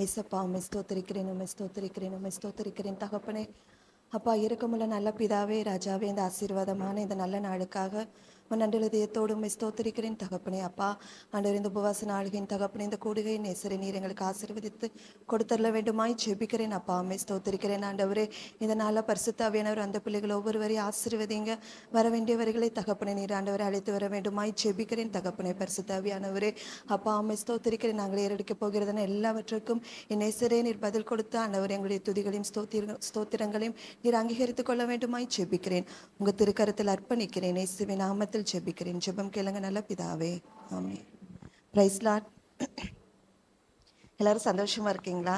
ஏசப்பா உம்மை ஸ்தோத்திரிக்கிறேன், உம்மை ஸ்தோத்திரிக்கிறேன், உம்மை ஸ்தோத்திரிக்கிறேன் தகப்பனே. அப்பா இரக்கமுள்ள நல்ல பிதாவே, ராஜாவே, இந்த ஆசீர்வாதமான இந்த நல்ல நாளுக்காக நன்றில் இதயத்தோடு உம்மை ஸ்தோத்திரிக்கிறேன் தகப்பனே. அப்பா ஆண்டவர், இந்த உபவாச நாளின் தகப்பனே, இந்த கூடுகை நேசரை நீர் எங்களுக்கு ஆசீர்வதித்து கொடுத்தரல வேண்டுமாய் ஜெபிக்கிறேன். அப்பா உம்மை ஸ்தோத்திரிக்கிறேன் ஆண்டவரே. இந்த நாளில் பரிசுத்த ஆவியானவர் அந்த பிள்ளைகள் ஒவ்வொருவரையும் ஆசீர்வதிங்க. வர வேண்டியவர்களை தகப்பனே நீர் ஆண்டவரை அழைத்து வர வேண்டுமாய் ஜெபிக்கிறேன் தகப்பனே. பரிசுத்த ஆவியானவரே அப்பா உம்மை ஸ்தோத்திரிக்கிறேன். நாங்கள் ஏறெடுக்க போகிறதுன எல்லாவற்றுக்கும் என் நேசரே நீர் பதில் கொடுத்து ஆண்டவர் எங்களுடைய துதிகளையும் ஸ்தோத்திரங்களையும் நீர் அங்கீகரித்துக் கொள்ள வேண்டுமாய் ஜெபிக்கிறேன். உங்க திருக்கரத்தில் அர்ப்பணிக்கிறேன். இயேசுவின் நாமத்தில் ஜெபிக்கிறேன். ஜெபம் கேளுங்க நல்ல பிதாவே, ஆமென். Price Lord. எல்லாரும் சந்தோஷமா இருக்கீங்களா?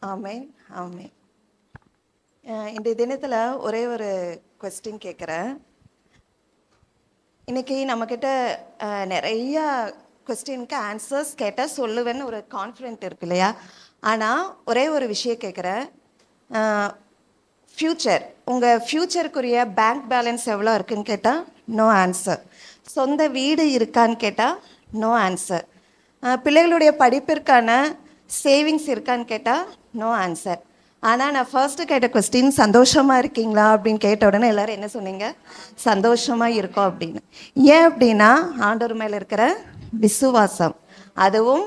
ஆமென், ஆமென். இந்த தினத்துல ஒரே ஒரு கொஸ்டின் கேட்குறேன். இன்னைக்கு நம்மக்கிட்ட நிறைய கொஸ்டினுக்கு ஆன்சர்ஸ் கேட்டால் சொல்லுவேன்னு ஒரு கான்ஃபிடென்ட் இருக்கு இல்லையா? ஆனால் ஒரே ஒரு விஷயம் கேட்குறேன். ஃப்யூச்சர், உங்கள் ஃப்யூச்சருக்குரிய பேங்க் பேலன்ஸ் எவ்வளோ இருக்குன்னு கேட்டால் நோ ஆன்சர். சொந்த வீடு இருக்கான்னு கேட்டால் நோ ஆன்சர். பிள்ளைகளுடைய படிப்பிற்கான சேவிங்ஸ் இருக்கான்னு கேட்டால் நோ ஆன்சர். ஆனால் நான் ஃபர்ஸ்ட்டு கேட்ட கொஸ்டின் சந்தோஷமாக இருக்கீங்களா அப்படின்னு கேட்ட உடனே எல்லோரும் என்ன சொன்னீங்க? சந்தோஷமாக இருக்கோம் அப்படின்னு. ஏன் அப்படின்னா ஆண்டவர் மேலே இருக்கிற விசுவாசம். அதுவும்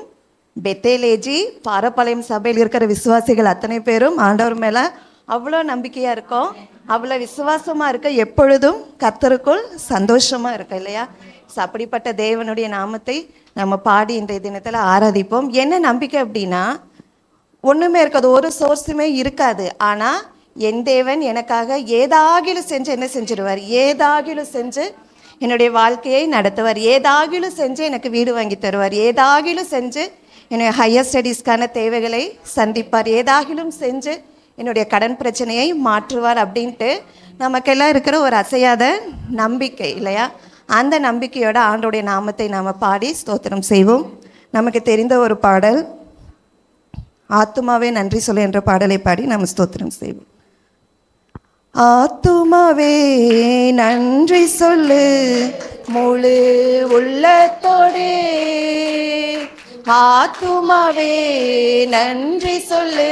பெத்தேலேஜி பாரப்பாளையம் சபையில் இருக்கிற விசுவாசிகள் அத்தனை பேரும் ஆண்டவர் மேலே அவ்வளோ நம்பிக்கையாக இருக்கோம், அவ்வளோ விசுவாசமாக இருக்க, எப்பொழுதும் கர்த்தருக்குள் சந்தோஷமாக இருக்க இல்லையா? அப்படிப்பட்ட தேவனுடைய நாமத்தை நம்ம பாடி இன்றைய தினத்தில் ஆராதிப்போம். என்ன நம்பிக்கை அப்படின்னா, ஒன்றுமே இருக்காது, ஒரு சோர்ஸுமே இருக்காது. ஆனால் என் தேவன் எனக்காக ஏதாகிலும் செஞ்சு என்ன செஞ்சிருவார்? ஏதாகிலும் செஞ்சு என்னுடைய வாழ்க்கையை நடத்துவார். ஏதாகிலும் செஞ்சு எனக்கு வீடு வாங்கி தருவார். ஏதாகிலும் செஞ்சு என்னுடைய ஹையர் ஸ்டடீஸ்க்கான தேவைகளை சந்திப்பார். ஏதாகிலும் செஞ்சு என்னுடைய கடன் பிரச்சனையை மாற்றுவார் அப்படின்ட்டு நமக்கெல்லாம் இருக்கிற ஒரு அசையாத நம்பிக்கை இல்லையா? அந்த நம்பிக்கையோட ஆண்டோடைய நாமத்தை நாம் பாடி ஸ்தோத்திரம் செய்வோம். நமக்கு தெரிந்த ஒரு பாடல், ஆத்துமாவே நன்றி சொல்லு என்ற பாடலை பாடி நாம் ஸ்தோத்திரம் செய்வோம். ஆத்துமாவே நன்றி சொல்லு முழு உள்ளத்தோடே, ஆத்துமாவே நன்றி சொல்லு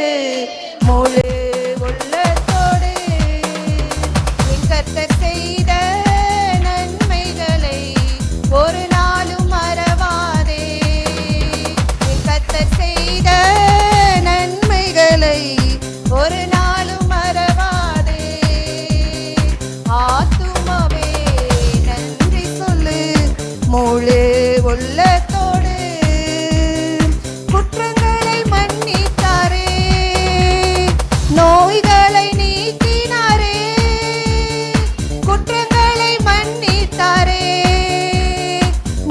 முழு உள்ளத்தோடே, என் கர்த்தர் செய்த நன்மைகளை ஒரு நாளும் மறவாதே. என் கர்த்தர் செய்த நன்மைகளை ஒரு நாளும் மறவாதே. ஆத்துமாவே நன்றி சொல்லு முழு உள்ளத்தோடு, குற்றங்களை மன்னித்தாரே, நோய்களை நீக்கினாரே, குற்றங்களை மன்னித்தாரே,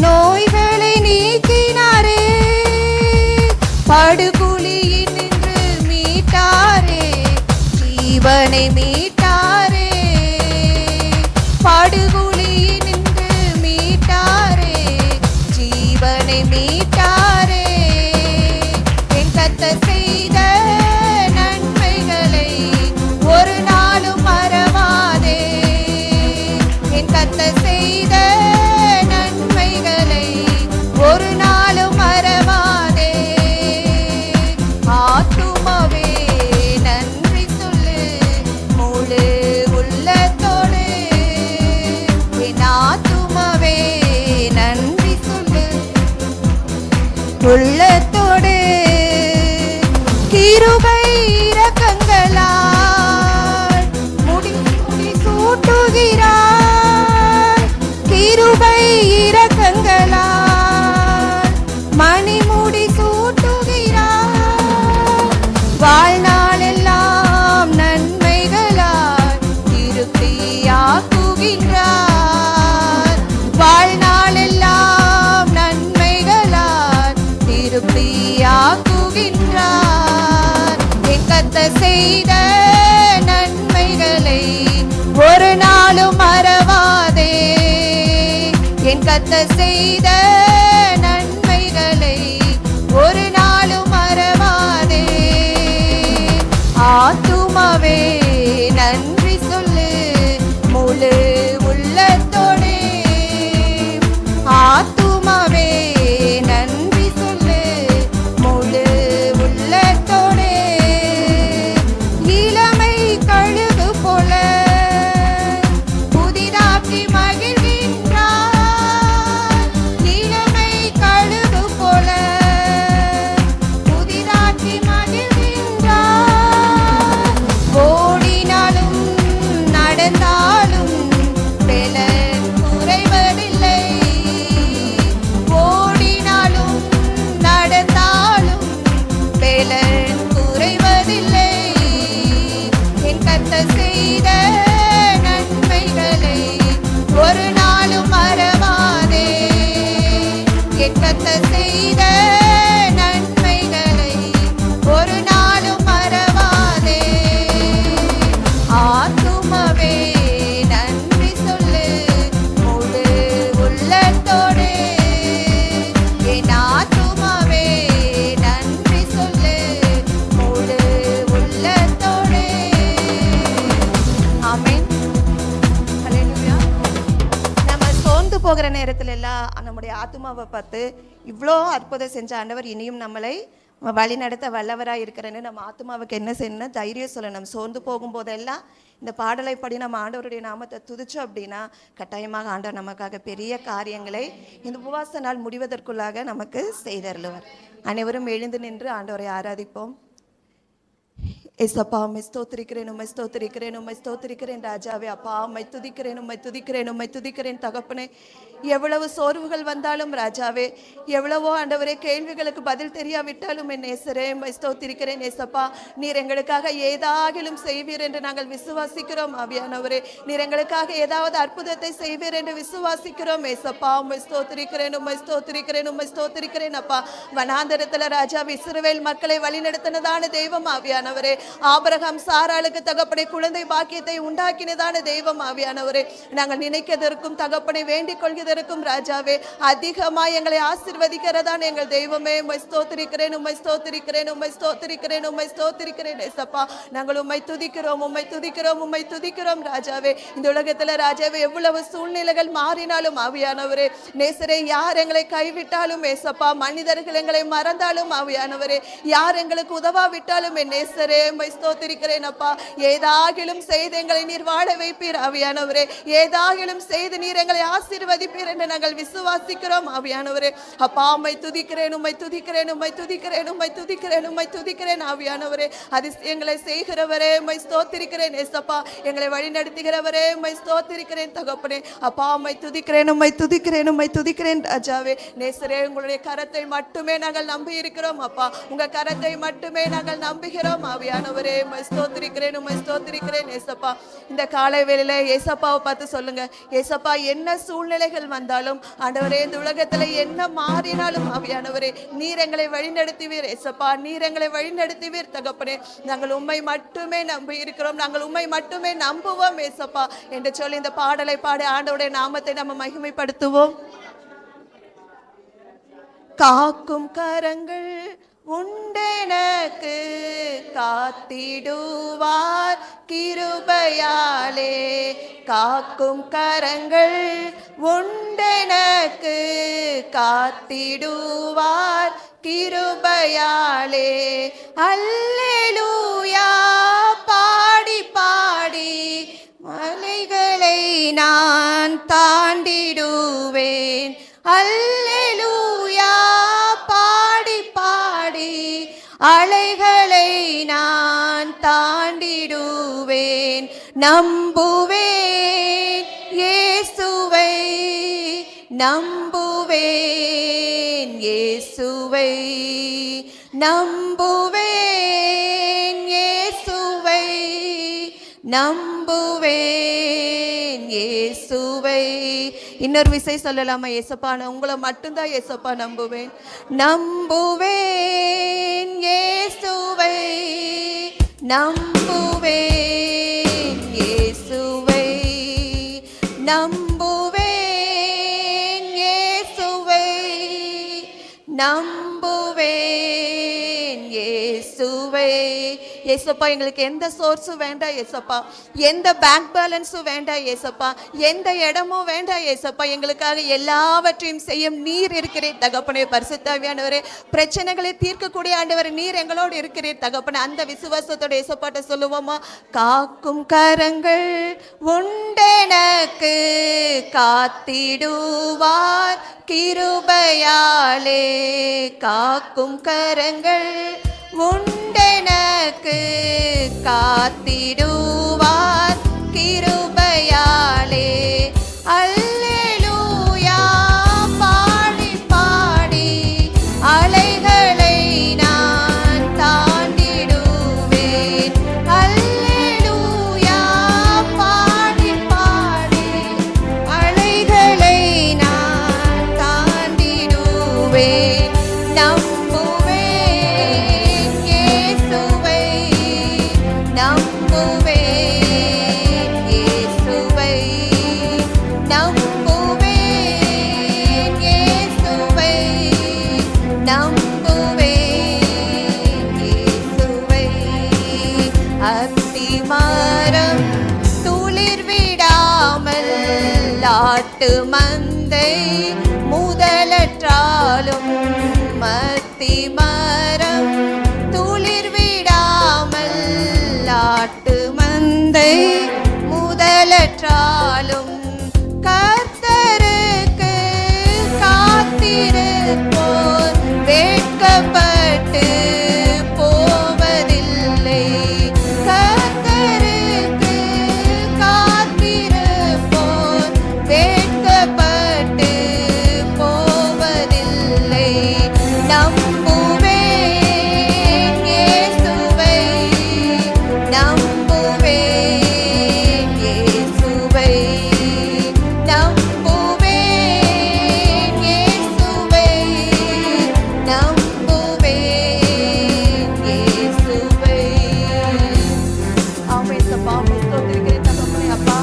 நோய்களை நீக்கினாரே, படுகுழியில் நின்று மீட்டாரே, ஜீவனை மீட்டாரே, படுகுழியில் நின்று மீட்டாரே, ஜீவனை மீட்டாரே. என் கர்த்தர் செய்த நன்மைகளை ஒரு நாளும் மறவாதே. என் கர்த்தர் செய்த நன்மைகளை ஒரு நாளும் மறவாதே. ஆத்துமாவே நன்றி சொல்லு முழு உள்ளத்தோடு, என் ஆத்துமாவே நன்றி சொல்லு உள்ளத்தோடு. கிருபை இரக்கங்களால் முடி சூட்டுகிறார், கிருபை இரக்கங்களால் மணிமுடி சூட்டுகிறார், வாழ்நாளெல்லாம் நன்மைகளால் திருப்தியாக்குகின்றார், வாழ்நாளெல்லாம் நன்மைகளால் திருப்தியாக்குகின்றார். என் கர்த்தர் செய்த நன்மைகளை ஒரு நாளும் மறவாதே. என் கர்த்தர் செய்த நன்மைகளை ஒரு நாளும் மறவாதே. ஆத்துமாவே நன்றி சொல்லு முழு உள்ளத்தோடே, ஆத்துமாவே நன்றி சொல்லு முழு உள்ளத்தோடே. போகிற நேரத்துல எல்லாம் நம்முடைய ஆத்மாவை பார்த்து இவ்வளோ அற்புதம் செஞ்ச ஆண்டவர் இனியும் நம்மளை வழி நடத்த வல்லவராக இருக்கிறேன்னு நம்ம ஆத்மாவுக்கு என்ன செய்யணும்? தைரியம் சொல்லணும். சோர்ந்து போகும்போதெல்லாம் இந்த பாடலை படி நம்ம ஆண்டவருடைய நாமத்தை துதிச்சோம் அப்படின்னா கட்டாயமாக ஆண்டவர் நமக்காக பெரிய காரியங்களை இந்த உபவாச நாள் முடிவதற்குள்ளாக நமக்கு செய்தருளுவார். அனைவரும் எழுந்து நின்று ஆண்டவரை ஆராதிப்போம். ஏசப்பா, உம்மை ஸ்தோத்திரிக்கிறேன், உம்மை ஸ்தோத்திரிக்கிறேன், உம்மை ஸ்தோத்திரிக்கிறேன் ராஜாவே. அப்பா, உம்மை துதிக்கிறேன், உம்மை துதிக்கிறேன், உம்மை துதிக்கிறேன் தகப்பனே. எவ்வளவு சோர்வுகள் வந்தாலும் ராஜாவே, எவ்வளவோ ஆண்டவரே கேள்விகளுக்கு பதில் தெரியாவிட்டாலும் என் நேசரே உம்மை ஸ்தோத்திரிக்கிறேன் ஏசப்பா. நீர் எங்களுக்காக ஏதாகிலும் செய்வீர் என்று நாங்கள் விசுவாசிக்கிறோம் ஆவியானவரே. நீர் எங்களுக்காக ஏதாவது அற்புதத்தை செய்வீர் என்று விசுவாசிக்கிறோம் ஏசப்பா. உம்மை ஸ்தோத்திரிக்கிறேன், உம்மை ஸ்தோத்திரிக்கிறேன், உம்மை ஸ்தோத்திரிக்கிறேன் அப்பா. வனாந்தரத்துல ராஜாவே இஸ்ரவேல் மக்களை வழிநடத்தினதான தெய்வம் ஆவியானவரே. ஆபிரகாம் சாராளுக்கு தகப்பனை குழந்தை பாக்கியத்தை உண்டாக்கினதான தெய்வம் ஆவியானவரே. நாங்கள் நினைக்கிறதற்கும் தகப்பனை வேண்டிக் கொள்கிறதற்கும் ராஜாவே அதிகமாய் எங்களை ஆசீர்வதிக்கிறதான எங்கள் தெய்வமே. உம்மை ஸ்தோத்திரிக்கிறேன், உம்மை ஸ்தோத்திரிக்கிறேன், உம்மை ஸ்தோத்திரிக்கிறேன், உம்மை ஸ்தோத்திரிக்கிறேன் ஏசப்பா. நாங்கள் உம்மை துதிக்கிறோம், உம்மை துதிக்கிறோம், உம்மை துதிக்கிறோம் ராஜாவே. இந்த உலகத்துல ராஜாவே எவ்வளவு சூழ்நிலைகள் மாறினாலும் ஆவியானவரே நேசரே, யார் எங்களை கைவிட்டாலும் ஏசப்பா, மனிதர்கள் எங்களை மறந்தாலும் ஆவியானவரே, யார் எங்களுக்கு உதவாவிட்டாலும் என் நேசரே உம்மை ஸ்தோத்திரிக்கிறேன் அப்பா. ஏதாகிலும் செய்து எங்களை நீர் வாழ வைப்பீர் ஆவியானவரே. ஏதாகிலும் செய்து நீர் எங்களை ஆசீர்வதிப்பீர் என்று நாங்கள் விசுவாசிக்கிறோம் ஆவியானவரே. அப்பா, உம்மை துதிக்கிறேன், உம்மை துதிக்கிறேன், உம்மை துதிக்கிறேன், உம்மை துதிக்கிறேன், உம்மை துதிக்கிறேன் ஆவியானவரே. அதிசயங்களை செய்கிறவரே உம்மை ஸ்தோத்திரிக்கிறேன் ஏசப்பா. எங்களை வழி நடத்துகிறவரே உம்மை ஸ்தோத்திரிக்கிறேன் தகப்பனே. அப்பா, உம்மை துதிக்கிறேன், உம்மை துதிக்கிறேன், உம்மை துதிக்கிறேன் ராஜாவே. நேசரே, உங்களுடைய கரத்தை மட்டுமே நாங்கள் நம்பி இருக்கிறோம் அப்பா. உங்க கரத்தை மட்டுமே நாங்கள் நம்புகிறோம் ஆவியானவரே. உம்மை ஸ்தோத்திரிக்கிறேன், உம்மை ஸ்தோத்திரிக்கிறேன் ஏசப்பா. இந்த காலை வேளையில ஏசப்பாவை பார்த்து சொல்லுங்க, ஏசப்பா என்ன சூழ்நிலைகள் வந்தாலும் ஆண்டவரே, இந்த உலகத்துல என்ன மாறினாலும் ஆவியானவரே நீர் எங்களை வழிநடத்துவீர் ஏசப்பா. நீர் எங்களை வழிநடத்துவீர் தகப்பனே. நாங்கள் உம்மை மட்டுமே நம்பி இருக்கிறோம், நாங்கள் உம்மை மட்டுமே நம்புவோம் ஏசப்பா என்று சொல்லி இந்த பாடலை பாடி ஆண்டவருடைய நாமத்தை நம்ம மகிமைப்படுத்துவோம். காக்கும் கரங்கள் உண்டெனக்கு காத்திடுவார் கிருபையாலே. காக்கும் கரங்கள் உண்டெனக்கு காத்திடுவார் கிருபையாலே. அல்லேலூயா பாடி பாடி மலைகளை நான் தாண்டிடுவேன். அல்லேலூயா பாடி பாடி அலைகளை நான் தாண்டிடுவேன். நம்புவேன் இயேசுவை, நம்புவேன் இயேசுவை, நம்புவேன் இயேசுவை, நம்புவேன் இயேசுவை. இன்னொரு விசை சொல்லலாமா? ஏசப்பா, நான் உங்களை மட்டும்தான் ஏசப்பா நம்புவேன். நம்புவேன் இயேசுவை, நம்புவேன் இயேசுவை, நம்புவேன் இயேசுவை, நம்புவேன் இயேசுவை. ஏசப்பா, எங்களுக்கு எந்த சோர்ஸும் வேண்டாம் ஏசப்பா, எந்த பேங்க் பேலன்ஸும் வேண்டாம் ஏசப்பா, எந்த இடமும் வேண்டாம் ஏசப்பா. எங்களுக்காக எல்லாவற்றையும் செய்யும் நீர் இருக்கிறேன் தகப்பனே. பரிசுத்த ஆவியானவரே, பிரச்சனைகளை தீர்க்கக்கூடிய ஆண்டவர் நீர் எங்களோடு இருக்கிறேன் தகப்பனே. அந்த விசுவாசத்தோட ஏசப்பாட்ட சொல்லுவோமா? காக்கும் கரங்கள் உண்டெனக்கு காத்திடுவார் கிருபையாலே. காக்கும் கரங்கள் உண்டெனக்கு காத்திடுவார் கிருபையாலே. அல்லேலூயா பாடி பாடி அலைகளை நான் தாண்டிடுவேன். அல்லேலூயா பாடி பாடி அலைகளை நான் தாண்டிடுவேன். நம்புவேன் இயேசுவை, நம்புவேன் இயேசுவை, நம்புவேன் இயேசுவை, நம்புவேன் இயேசுவை. அத்திமரம் துளிர் விடாமல் ஆட்டு மந்தை முதலற்றாலும் மத்தி மரம் துளிர் விடாமல் ஆட்டு மந்தை முதலற்றாலும் கர்த்தருக்கு காத்திருப்போர் வெட்கப்பட்டு போவதில்லை. கர்த்தருக்கு காத்திருப்போர் வெட்கப்பட்டு போவதில்லை. நம்புவேன் இயேசுவை, நம்புவேன் இயேசுவை, நம்புவேன் இயேசுவை, நம்புவேன் இயேசுவை. ஆமென் அப்பா, ஸ்தோத்திரிக்கிறேன் தகப்பனே. அப்பா,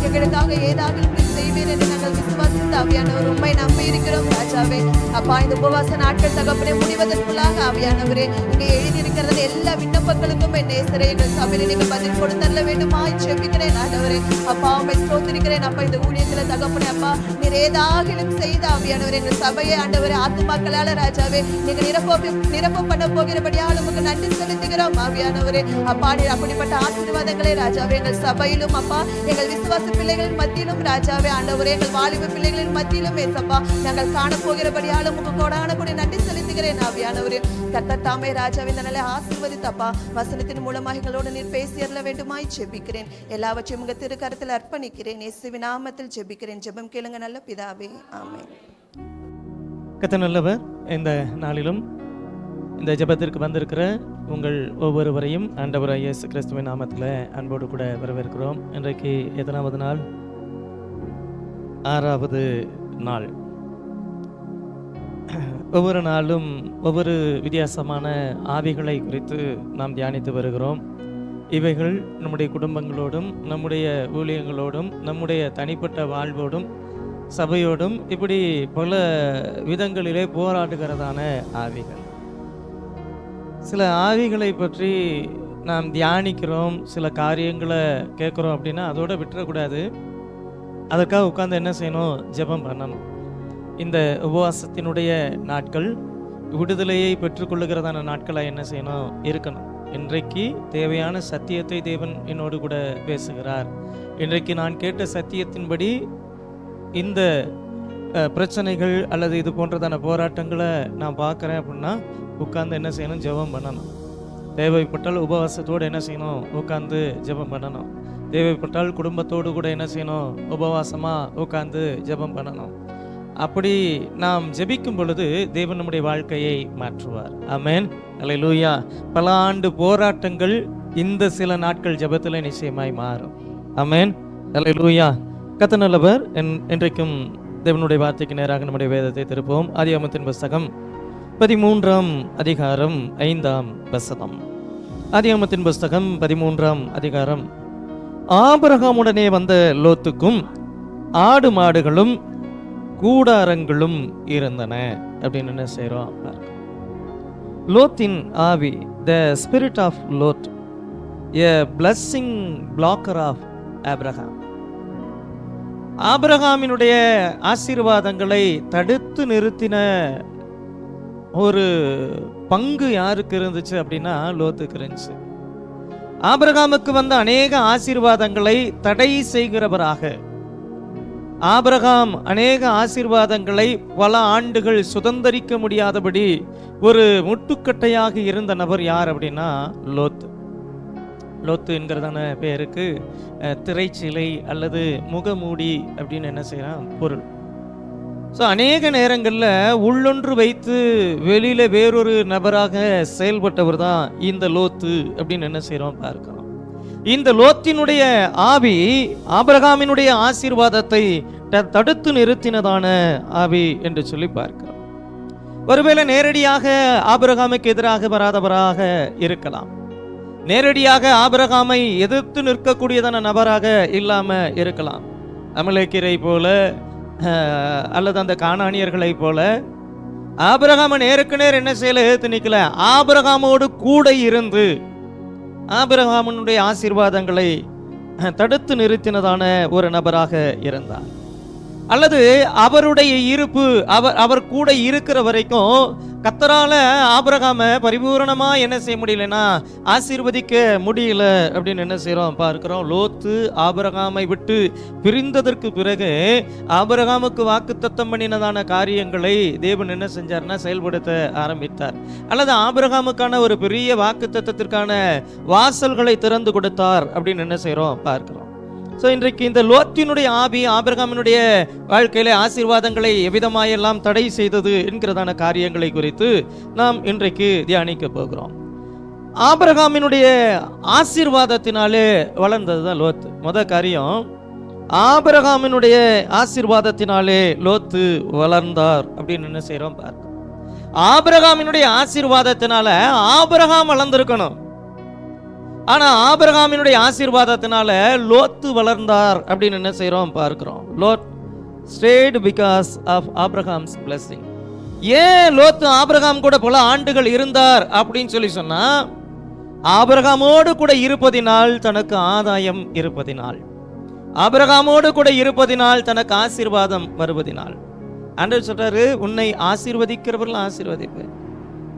எங்களுக்காக ஏதாவது செய்வேன் என்று நாங்கள் விசுவாசித்து ஆவியானவர் உம்மை நம்பி இருக்கிறோம் ராஜாவே. அப்பா, இந்த உபவாச நாட்கள் தகப்பனே முடிவதற்குள்ளாக ஆவியானவரே இங்கே எழுதியிருக்கிறது எல்லா விண்ணப்பங்களுக்கும் என் நேசரே எங்கள் சபையில நீங்க பதில் கொடுத்தல்ல வேண்டுமாய் ஜெபிக்கிறேன் ஆண்டவரே. அப்பா, உம்மை ஸ்தோத்திரிக்கிறேன். அப்பா, இந்த ஊழியத்துல தகப்பனே அப்பா நீர் ஏதாகிலும் செய்த ஆவியானவரே எங்கள் சபையை ஆண்டவரே ஆத்துமாக்களால ராஜாவே நீங்க நிரப்ப பண்ண போகிறபடியால் உமக்கு நன்றி செலுத்துகிறோம் ஆவியானவரே. அப்பா, நீர் அப்படிப்பட்ட ஆசீர்வாதங்களே ராஜாவே எங்கள் சபையிலும் அப்பா எங்கள் விசுவாச பிள்ளைகளின் மத்தியிலும் ராஜாவே ஆண்டவரே எங்கள் வாலிப பிள்ளைகளின் மத்தியிலும் ஏசப்பா நாங்கள் காண போகிறபடியால் உமக்கு கோடான கூட நன்றி செலுத்துகிறேன் ஆவியானவரே. கர்த்தர் தாமே ராஜாவே இந்த நாளை ஆசீர்வதித்தப்பா வசனத்தின் மூலமாக எங்களோடு நீர் பேசி அருள வேண்டுமாய் ஜெபிக்கிறேன். எல்லாவற்றையும் உங்க திருக்கரத்தில் அர்ப்பணிக்கிறேன். இயேசுவின் நாமத்தில் ஜெபிக்கிறேன். ஜெபம் கேளுங்க நல்ல பிதாவே, ஆமென். கர்த்தர் நல்லவர். இந்த நாளிலும் இந்த ஜெபத்திற்கு வந்திருக்கிற உங்கள் ஒவ்வொருவரையும் ஆண்டவராகிய இயேசு கிறிஸ்துவின் நாமத்தில் அன்போடு கூட வரவேற்கிறோம். இன்றைக்கு எத்தனாவது நாள்? 6வது நாள். ஒவ்வொரு நாளும் ஒவ்வொரு வித்தியாசமான ஆவிகளை குறித்து நாம் தியானித்து வருகிறோம். இவைகள் நம்முடைய குடும்பங்களோடும் நம்முடைய ஊழியங்களோடும் நம்முடைய தனிப்பட்ட வாழ்வோடும் சபையோடும் இப்படி பல விதங்களிலே போராடுகிறதான ஆவிகள். சில ஆவிகளை பற்றி நாம் தியானிக்கிறோம், சில காரியங்களை கேட்குறோம் அப்படின்னா அதோடு விட்டுறக்கூடாது. அதற்காக உட்கார்ந்து என்ன செய்யணும்? ஜெபம் பண்ணணும். இந்த உபவாசத்தினுடைய நாட்கள் விடுதலையை பெற்றுக்கொள்ளுகிறதான நாட்களை என்ன செய்யணும்? இருக்கணும். இன்றைக்கு தேவையான சத்தியத்தை தேவன் என்னோடு கூட பேசுகிறார். இன்றைக்கு நான் கேட்ட சத்தியத்தின்படி இந்த பிரச்சனைகள் அல்லது இது போன்றதான போராட்டங்களை நான் பார்க்குறேன் அப்படின்னா உட்கார்ந்து என்ன செய்யணும்? ஜெபம் பண்ணணும். தேவைப்பட்டால் உபவாசத்தோடு என்ன செய்யணும்? உட்கார்ந்து ஜெபம் பண்ணணும். தேவைப்பட்டால் குடும்பத்தோடு கூட என்ன செய்யணும்? உபவாசமாக உட்கார்ந்து ஜெபம் பண்ணணும். அப்படி நாம் ஜெபிக்கும் பொழுது தேவன் நம்முடைய வாழ்க்கையை மாற்றுவார். ஆமென், அல்லேலூயா. பல ஆண்டு போராட்டங்கள் இந்த சில நாட்கள் ஜெபத்தில் நிச்சயமாய் மாறும். ஆமென், அல்லேலூயா. கர்த்தர் நல்லவர். இன்றைக்கும் தேவனுடைய வார்த்தைக்கு நேராக நம்முடைய வேதத்தை திருப்போம். ஆதியாகமத்தின் புஸ்தகம் 13ஆம் அதிகாரம் 5ஆம் வசனம். ஆதியாகமத்தின் புஸ்தகம் 13ஆம் அதிகாரம். ஆபிரகாமுடனே வந்த லோத்துக்கும் ஆடு மாடுகளும் கூடாரங்களும் இருந்தன அப்படின்னு என்ன செய்கிறோம்? லோத்தின் ஆவி, the spirit of Lot, a blessing blocker of Abraham. ஆபிரகாமினுடைய ஆசீர்வாதங்களை தடுத்து நிறுத்தின ஒரு பங்கு யாருக்கு இருந்துச்சு அப்படின்னா லோத்துக்கு இருந்துச்சு. ஆபிரகாமுக்கு வந்த அநேக ஆசீர்வாதங்களை தடை செய்கிறவராக, ஆபிரகாம் அநேக ஆசீர்வாதங்களை பல ஆண்டுகள் சுதந்தரிக்க முடியாதபடி ஒரு முட்டுக்கட்டையாக இருந்த நபர் யார் அப்படின்னா லோத்து. லோத்து என்கிறதான பேருக்கு திரைச்சிலை அல்லது முகமூடி அப்படின்னு என்ன செய்யலாம் பொருள். ஸோ அநேக நேரங்களில் உள்ளொன்று வைத்து வெளியில் வேறொரு நபராக செயல்பட்டவர் தான் இந்த லோத்து அப்படின்னு என்ன செய்கிறோம் பார்க்கிறோம். இந்த லோத்தினுடைய ஆவி ஆபிரகாமினுடைய ஆசீர்வாதத்தை தடுத்து நிறுத்தினதான ஆவி என்று சொல்லி பார்க்கிறோம். ஒருவேளை நேரடியாக ஆபிரகாமுக்கு எதிராக வராதவராக இருக்கலாம், நேரடியாக ஆபிரகாமை எதிர்த்து நிற்கக்கூடியதான நபராக இல்லாம இருக்கலாம். அமலேக்கியரை போல அல்லது அந்த கானானியர்களை போல ஆபிரகாமை நேருக்கு நேர் என்ன செய்யல எதிர்த்து நிற்கல, ஆபிரகாமோடு கூட இருந்து ஆபிரகாமினுடைய ஆசீர்வாதங்களை தடுத்து நிறுத்தினதான ஒரு நபராக இருந்தார். அல்லது அவருடைய இருப்பு, அவர் கூட இருக்கிற வரைக்கும் கர்த்தரால ஆபிரகாம பரிபூரணமா என்ன செய்ய முடியலன்னா ஆசீர்வதிக்க முடியல அப்படின்னு என்ன செய்யறோம் பார்க்கிறோம். லோத்து ஆபிரகாமை விட்டு பிரிந்ததற்கு பிறகு ஆபிரகாமுக்கு வாக்குத்தத்தம் பண்ணினதான காரியங்களை தேவன் என்ன செஞ்சார்னா செயல்படுத்த ஆரம்பித்தார். அல்லது ஆபிரகாமுக்கான ஒரு பெரிய வாக்குத்தத்தத்திற்கான வாசல்களை திறந்து கொடுத்தார் அப்படின்னு என்ன செய்யறோம் பார்க்கிறோம். ஸோ இன்றைக்கு இந்த லோத்தினுடைய ஆவி ஆபிரகாமினுடைய வாழ்க்கையில ஆசீர்வாதங்களை எவ்விதமாயெல்லாம் தடை செய்தது என்கிறதான காரியங்களை குறித்து நாம் இன்றைக்கு தியானிக்க போகிறோம். ஆபிரகாமினுடைய ஆசீர்வாதத்தினாலே வளர்ந்தது தான் லோத்து. முத காரியம், ஆபிரகாமினுடைய ஆசீர்வாதத்தினாலே லோத்து வளர்ந்தார் அப்படின்னு என்ன செய்யறோம் பார்க்கிறோம். ஆபிரகாமினுடைய ஆசீர்வாதத்தினால ஆபிரகாம் வளர்ந்திருக்கணும், ஆனா ஆபிரகாமினுடைய ஆசீர்வாதத்தினால லோத்து வளர்ந்தார் அப்படின்னு என்ன செய்யறோம் பார்க்கிறோம். Lot stayed because of Abraham's blessing. ஏன் லோத்து ஆபிரகாம் கூட பல ஆண்டுகள் இருந்தார் அப்படின்னு சொல்லி சொன்னா, ஆபிரகாமோடு கூட இருப்பதினால் தனக்கு ஆதாயம் இருப்பதினால், ஆபிரகாமோடு கூட இருப்பதினால் தனக்கு ஆசீர்வாதம் வருவதினால். ஆண்டவர் சொல்றாரு, உன்னை ஆசீர்வதிக்கிறவர்கள் ஆசீர்வதிப்ப,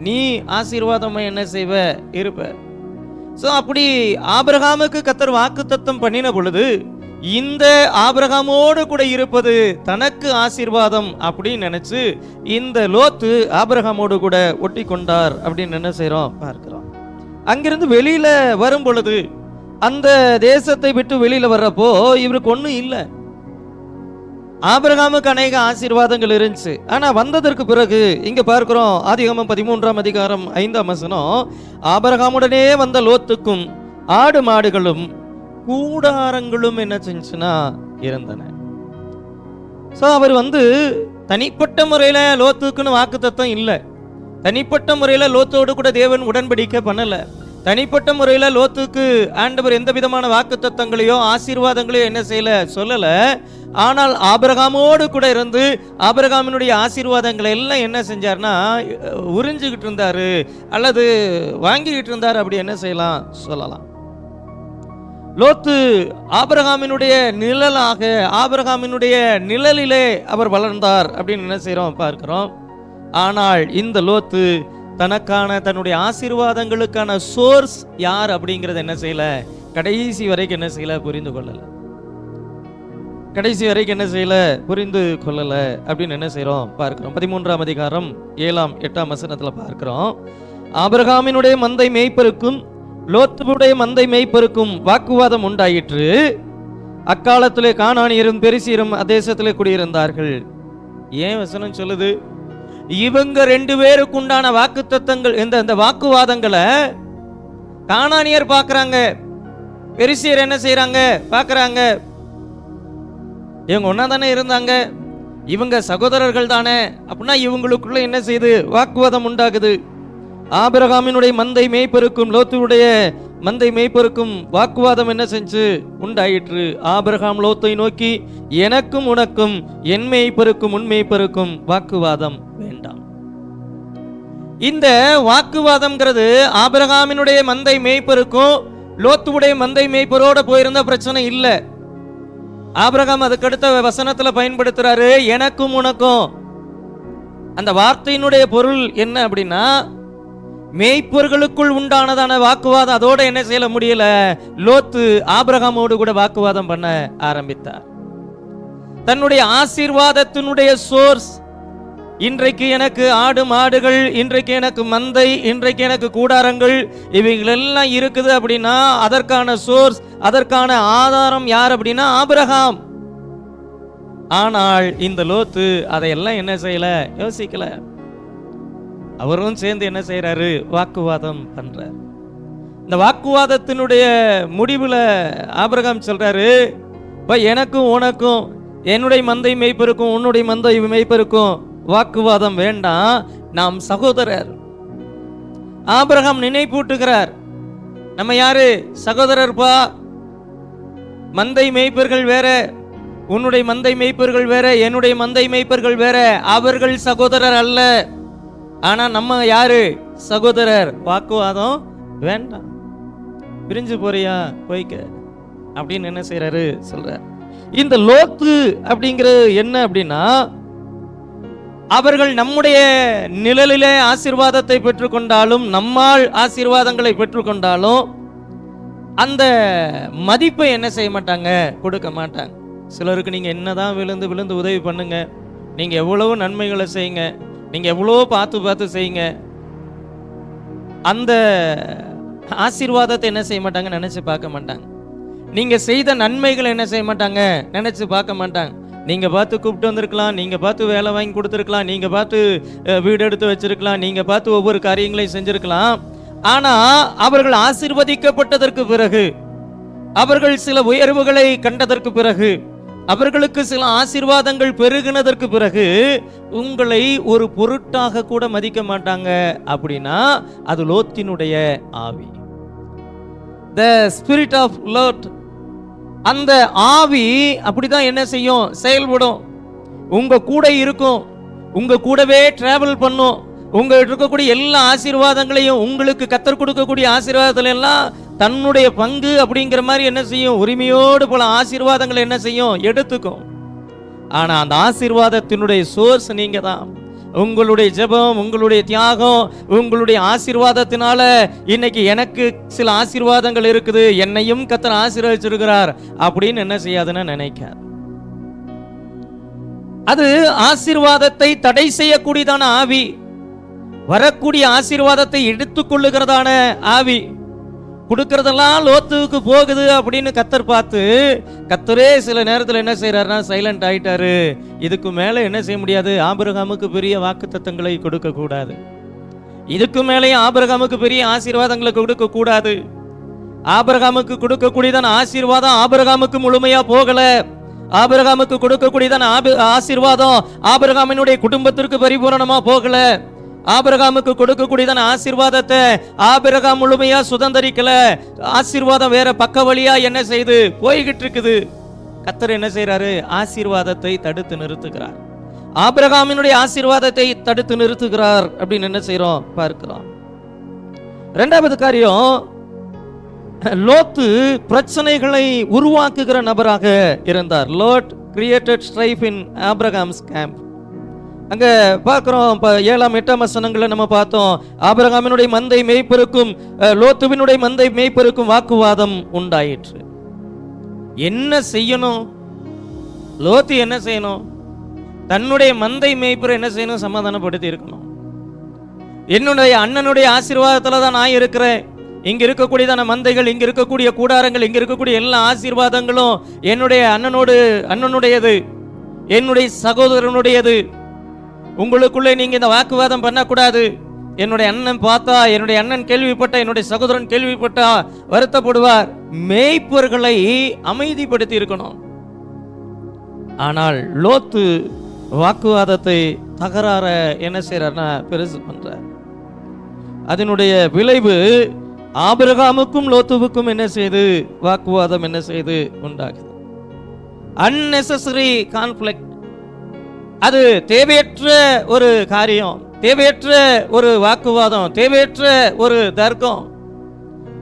நீ ஆசீர்வாதமா என்ன செய்வ இருப்ப. ஸோ அப்படி ஆபிரகாமுக்கு கர்த்தர் வாக்குத்தத்தம் பண்ணின பொழுது இந்த ஆபிரகாமோடு கூட இருப்பது தனக்கு ஆசீர்வாதம் அப்படின்னு நினைச்சு இந்த லோத்து ஆபிரகாமோடு கூட ஒட்டி கொண்டார் அப்படின்னு என்ன செய்யறோம் பார்க்கிறோம். அங்கிருந்து வெளியில வரும் பொழுது, அந்த தேசத்தை விட்டு வெளியில வர்றப்போ இவருக்கு ஒன்றும் இல்லை. ஆபிரகாமுக்கு அநேக ஆசீர்வாதங்கள் இருந்துச்சு. ஆனா வந்ததற்கு பிறகு இங்க பார்க்கிறோம், ஆதிகாமம் 13ஆம் அதிகாரம் 5ஆம் வசனம், ஆபிரகாமுடனே வந்த லோத்துக்கும் ஆடு மாடுகளும் கூடாரங்களும் என்ன செஞ்சுன்னா இருந்தன. ஸோ அவர் தனிப்பட்ட முறையில லோத்துக்குன்னு வாக்குத்தத்தம் இல்லை, தனிப்பட்ட முறையில லோத்தோடு கூட தேவன் உடன்படிக்கை பண்ணல, தனிப்பட்ட முறையில லோத்துக்கு ஆண்டவர் எந்த விதமான வாக்குத்தத்தங்களையோ ஆசீர்வாதங்களையோ என்ன செய்யல சொல்லல. ஆனால் ஆபிரகாமோடு கூட இருந்து ஆபிரகாமினுடைய ஆசீர்வாதங்களை எல்லாம் என்ன செஞ்சார்னா உறிஞ்சிக்கிட்டு இருந்தாரு அல்லது வாங்கிக்கிட்டு இருந்தார், அப்படி என்ன செய்யலாம் சொல்லலாம். லோத்து ஆபிரகாமினுடைய நிழலாக, ஆபிரகாமினுடைய நிழலிலே அவர் வளர்ந்தார் அப்படின்னு என்ன செய்யறோம் பார்க்கிறோம். ஆனால் இந்த லோத்து தன்னுடைய ஆசீர்வாதங்களுக்கான சோர்ஸ் யார் அப்படிங்கறத என்ன செய்யல, கடைசி வரைக்கும் என்ன செய்யல புரிந்து கொள்ளல, கடைசி வரைக்கும் என்ன செய்யல புரிந்து கொள்ளல அப்படின்னு என்ன செய்யறோம் பார்க்கிறோம். 13ஆம் அதிகாரம் 7ஆம் 8ஆம் வசனத்துல பார்க்கிறோம், ஆபிரகாமினுடைய மந்தை மேய்ப்பருக்கும் லோத்துவுடைய மந்தை மேய்ப்பருக்கும் வாக்குவாதம் உண்டாயிற்று. அக்காலத்திலே கானானியரும் பெரிசியரும் அதேசத்திலே குடியிருந்தார்கள். ஏன் வசனம் சொல்லுது, இவங்க 2 பேருக்கு உண்டான வாக்குத்தத்தங்கள், இந்த வாக்குவாதங்களை கானானியர் பார்க்கறாங்க, பெரிசியர் என்ன செய்யறாங்க பார்க்கறாங்க. இவங்க ஒன்னா தானே இருந்தாங்க, இவங்க சகோதரர்கள் தானே, அப்படின்னா இவங்களுக்குள்ள என்ன செய்து வாக்குவாதம் உண்டாகுது. ஆபிரகாமினுடைய மந்தை மேய்ப்பருக்கும் லோத்துடைய மந்தை மேய்ப்பருக்கும் வாக்குவாதம் என்ன செஞ்சு உண்டாயிற்று. ஆபிரகாம் லோத்தை நோக்கி, எனக்கும் உனக்கும் என் மேய்ப்பருக்கும் உன் மேய்ப்பருக்கும் வாக்குவாதம் வேண்டாம். இந்த வாக்குவாதம்ங்கிறது ஆபிரகாமினுடைய மந்தை மேய்ப்பருக்கும் லோத்துடைய மந்தை மேய்ப்பரோட போயிருந்த பிரச்சனை இல்லை. ஆபிரகாம் அதுக்கடுத்த வசனத்துல பயன்படுத்துறாரு எனக்கும் உனக்கும். அந்த வார்த்தையினுடைய பொருள் என்ன அப்படின்னா, மேய்ப்பர்களுக்குள் உண்டானதான வாக்குவாதம் அதோட என்ன செய்ய முடியல, லோத்து ஆபிரகாமோடு கூட வாக்குவாதம் பண்ண ஆரம்பித்தார். தன்னுடைய ஆசீர்வாதத்தினுடைய சோர்ஸ், இன்றைக்கு எனக்கு ஆடு மாடுகள், இன்றைக்கு எனக்கு மந்தை, இன்றைக்கு எனக்கு கூடாரங்கள், இவைகளெல்லாம் இருக்குது அப்படின்னா அதற்கான சோர்ஸ், அதற்கான ஆதாரம் யார் அப்படின்னா ஆபிரகாம். ஆனால் இந்த லோத்து அதையெல்லாம் என்ன செய்யல, யோசிக்கல. அவரும் சேர்ந்து என்ன செய்யறாரு, வாக்குவாதம் பண்றார். இந்த வாக்குவாதத்தினுடைய முடிவுல ஆபிரகாம் சொல்றாரு, எனக்கும் உனக்கும், என்னுடைய மந்தை மேய்ப்பருக்கும் உன்னுடைய மந்தை மேய்ப்பருக்கும் வாக்குவாதம் வேண்டாம், நாம் சகோதரர். ஆபிரகாம் நினைப்பூட்டுகிறார், நம்ம யாரு சகோதரர்பா, மந்தை மேய்ப்பர்கள் வேற, உன்னுடைய மந்தை மேய்ப்பர்கள் வேற, என்னுடைய மந்தை மேய்ப்பர்கள் வேற, அவர்கள் சகோதரர் அல்ல, ஆனா நம்ம யாரு சகோதரர். வாக்குவாதம் வேண்டாம், பிரிஞ்சு போறியா போய்க்க அப்படின்னு என்ன செய்யறாரு சொல்றார். இந்த லோத்து அப்படிங்கிறது என்ன அப்படின்னா, அவர்கள் நம்முடைய நிழலிலே ஆசீர்வாதத்தை பெற்றுக்கொண்டாலும், நம்மால் ஆசீர்வாதங்களை பெற்றுக்கொண்டாலும் அந்த மதிப்பை என்ன செய்ய மாட்டாங்க, கொடுக்க மாட்டாங்க. சிலருக்கு நீங்க என்னதான் விழுந்து விழுந்து உதவி பண்ணுங்க, நீங்க எவ்வளவு நன்மைகளை செய்யுங்க, நீங்க எவ்வளோ பார்த்து பார்த்து செய்யுங்க, அந்த ஆசீர்வாதத்தை என்ன செய்ய மாட்டாங்க, நினைச்சு பார்க்க மாட்டாங்க. நீங்க செய்த நன்மைகளை என்ன செய்ய மாட்டாங்க, நினைச்சு பார்க்க மாட்டாங்க. நீங்க பார்த்து கூப்பிட்டு வந்திருக்கலாம், நீங்க பார்த்து வேலை வாங்கி கொடுத்துருக்கலாம், நீங்க பார்த்து வீடு எடுத்து வச்சிருக்கலாம், நீங்க பார்த்து ஒவ்வொரு காரியங்களையும் செஞ்சிருக்கலாம். ஆனா அவர்கள் ஆசீர்வதிக்கப்பட்டதற்கு பிறகு, அவர்கள் சில உயர்வுகளை கண்டதற்கு பிறகு, அவர்களுக்கு சில ஆசீர்வாதங்கள் பெருகினதற்கு பிறகு உங்களை ஒரு பொருட்டாக கூட மதிக்க மாட்டாங்க. அப்படின்னா அது லோத்தினுடைய ஆவி, the spirit of Lot. அந்த ஆவி அப்படிதான் என்ன செய்யும், செயல்படும். உங்க கூட இருக்கும், உங்க கூடவே டிராவல் பண்ணும். உங்களுக்கு இருக்கக்கூடிய எல்லா ஆசீர்வாதங்களையும், உங்களுக்கு கத்தர் கொடுக்கக்கூடிய ஆசீர்வாதத்துல எல்லாம் தன்னுடைய பங்கு அப்படிங்கிற மாதிரி என்ன செய்யும், உரிமையோடு பல ஆசீர்வாதங்களை என்ன செய்யும், எடுத்துக்கும். ஆனா அந்த ஆசீர்வாதத்தினுடைய சோர்ஸ் நீங்க தான். உங்களுடைய ஜெபம், உங்களுடைய தியாகம், உங்களுடைய ஆசீர்வாதத்தினால இன்னைக்கு எனக்கு சில ஆசீர்வாதங்கள் இருக்குது, என்னையும் கர்த்தர் ஆசீர்வதிச்சிருக்கிறார் அப்படின்னு என்ன செய்யாதுன்னு நினைக்காது. அது ஆசீர்வாதத்தை தடை செய்யக்கூடியதான ஆவி, வரக்கூடிய ஆசீர்வாதத்தை எடுத்துக்கொள்ளுகிறதான ஆவி. கொடுக்கறதெல்லாம் லோத்துவுக்கு போகுது அப்படின்னு கத்தர் பார்த்து, கத்தரே சில நேரத்தில் என்ன செய்யறாருன்னா சைலண்ட் ஆயிட்டாரு. இதுக்கு மேல என்ன செய்ய முடியாது, ஆபிரகாமுக்கு பெரிய வாக்குத்தத்தங்களை கொடுக்க கூடாது, இதுக்கு மேலேயும் ஆபிரகாமுக்கு பெரிய ஆசீர்வாதங்களை கொடுக்க கூடாது. ஆபிரகாமுக்கு கொடுக்கக்கூடியதான ஆசீர்வாதம் ஆபிரகாமுக்கு முழுமையா போகல. ஆபிரகாமுக்கு கொடுக்கக்கூடியதான ஆசீர்வாதம் ஆபிரகாமினுடைய குடும்பத்திற்கு பரிபூரணமா போகல. ஆபிரகாமுக்கு கொடுக்கக்கூடியதான ஆசீர்வாதத்தை ஆபிரகாம் முழுமையா சுதந்தரிக்கல. ஆசீர்வாதம் வேற பக்க வழியா என்ன செய்து போய்கிட்டு இருக்குது. கர்த்தர் என்ன செய்யறாரு, ஆசீர்வாதத்தை தடுத்து நிறுத்துகிறார். ஆபிரகாமினுடைய ஆசீர்வாதத்தை தடுத்து நிறுத்துகிறார் அப்படின்னு என்ன செய்யறோம், பார்க்கிறோம். இரண்டாவது காரியம், லோத்து பிரச்சனைகளை உருவாக்குகிற நபராக இருந்தார். லோட் கிரியேட்டட் ஸ்ட்ரைஃப் இன் ஆபிரகாம்ஸ் கேம்ப். அங்க பார்க்கிறோம், 7ஆம் 8ஆம் வசனங்களை நம்ம பார்த்தோம். ஆபிரகாமினுடைய மந்தை மேய்ப்பருக்கும் லோத்துவினுடைய மந்தை மேய்ப்பருக்கும் வாக்குவாதம் உண்டாயிற்று. என்ன செய்யணும், லோத்து என்ன செய்யணும், தன்னுடைய மந்தை மேய்ப்பரை என்ன செய்யணும், சமாதானப்படுத்தி இருக்கணும். என்னுடைய அண்ணனுடைய ஆசீர்வாதத்துல தான் நான் இருக்கிறேன், இங்க இருக்கக்கூடியதான மந்தைகள், இங்க இருக்கக்கூடிய கூடாரங்கள், இங்க இருக்கக்கூடிய எல்லா ஆசீர்வாதங்களும் என்னுடைய அண்ணனுடையது, என்னுடைய சகோதரனுடையது. உங்களுக்குள்ளே நீங்க இந்த வாக்குவாதம் பண்ணக்கூடாது. என்னுடைய அண்ணன் பார்த்தா, என்னுடைய அண்ணன் கேள்விப்பட்ட, என்னுடைய சகோதரன் கேள்விப்பட்டா வருத்தப்படுவார். மேய்ப்பர்களை அமைதிப்படுத்தி இருக்கணும். ஆனால் லோத்து வாக்குவாதத்தை, தகராற என்ன செய்யறார்னா பெருசு பண்றார். அதனுடைய விளைவு ஆபிரகாமுக்கும் லோத்துவுக்கும் என்ன செய்து, வாக்குவாதம் என்ன செய்து உண்டாகுது. unnecessary conflict. அது தேவையற்ற ஒரு காரியம், தேவையற்ற ஒரு வாக்குவாதம், தேவையற்ற ஒரு தர்க்கம்.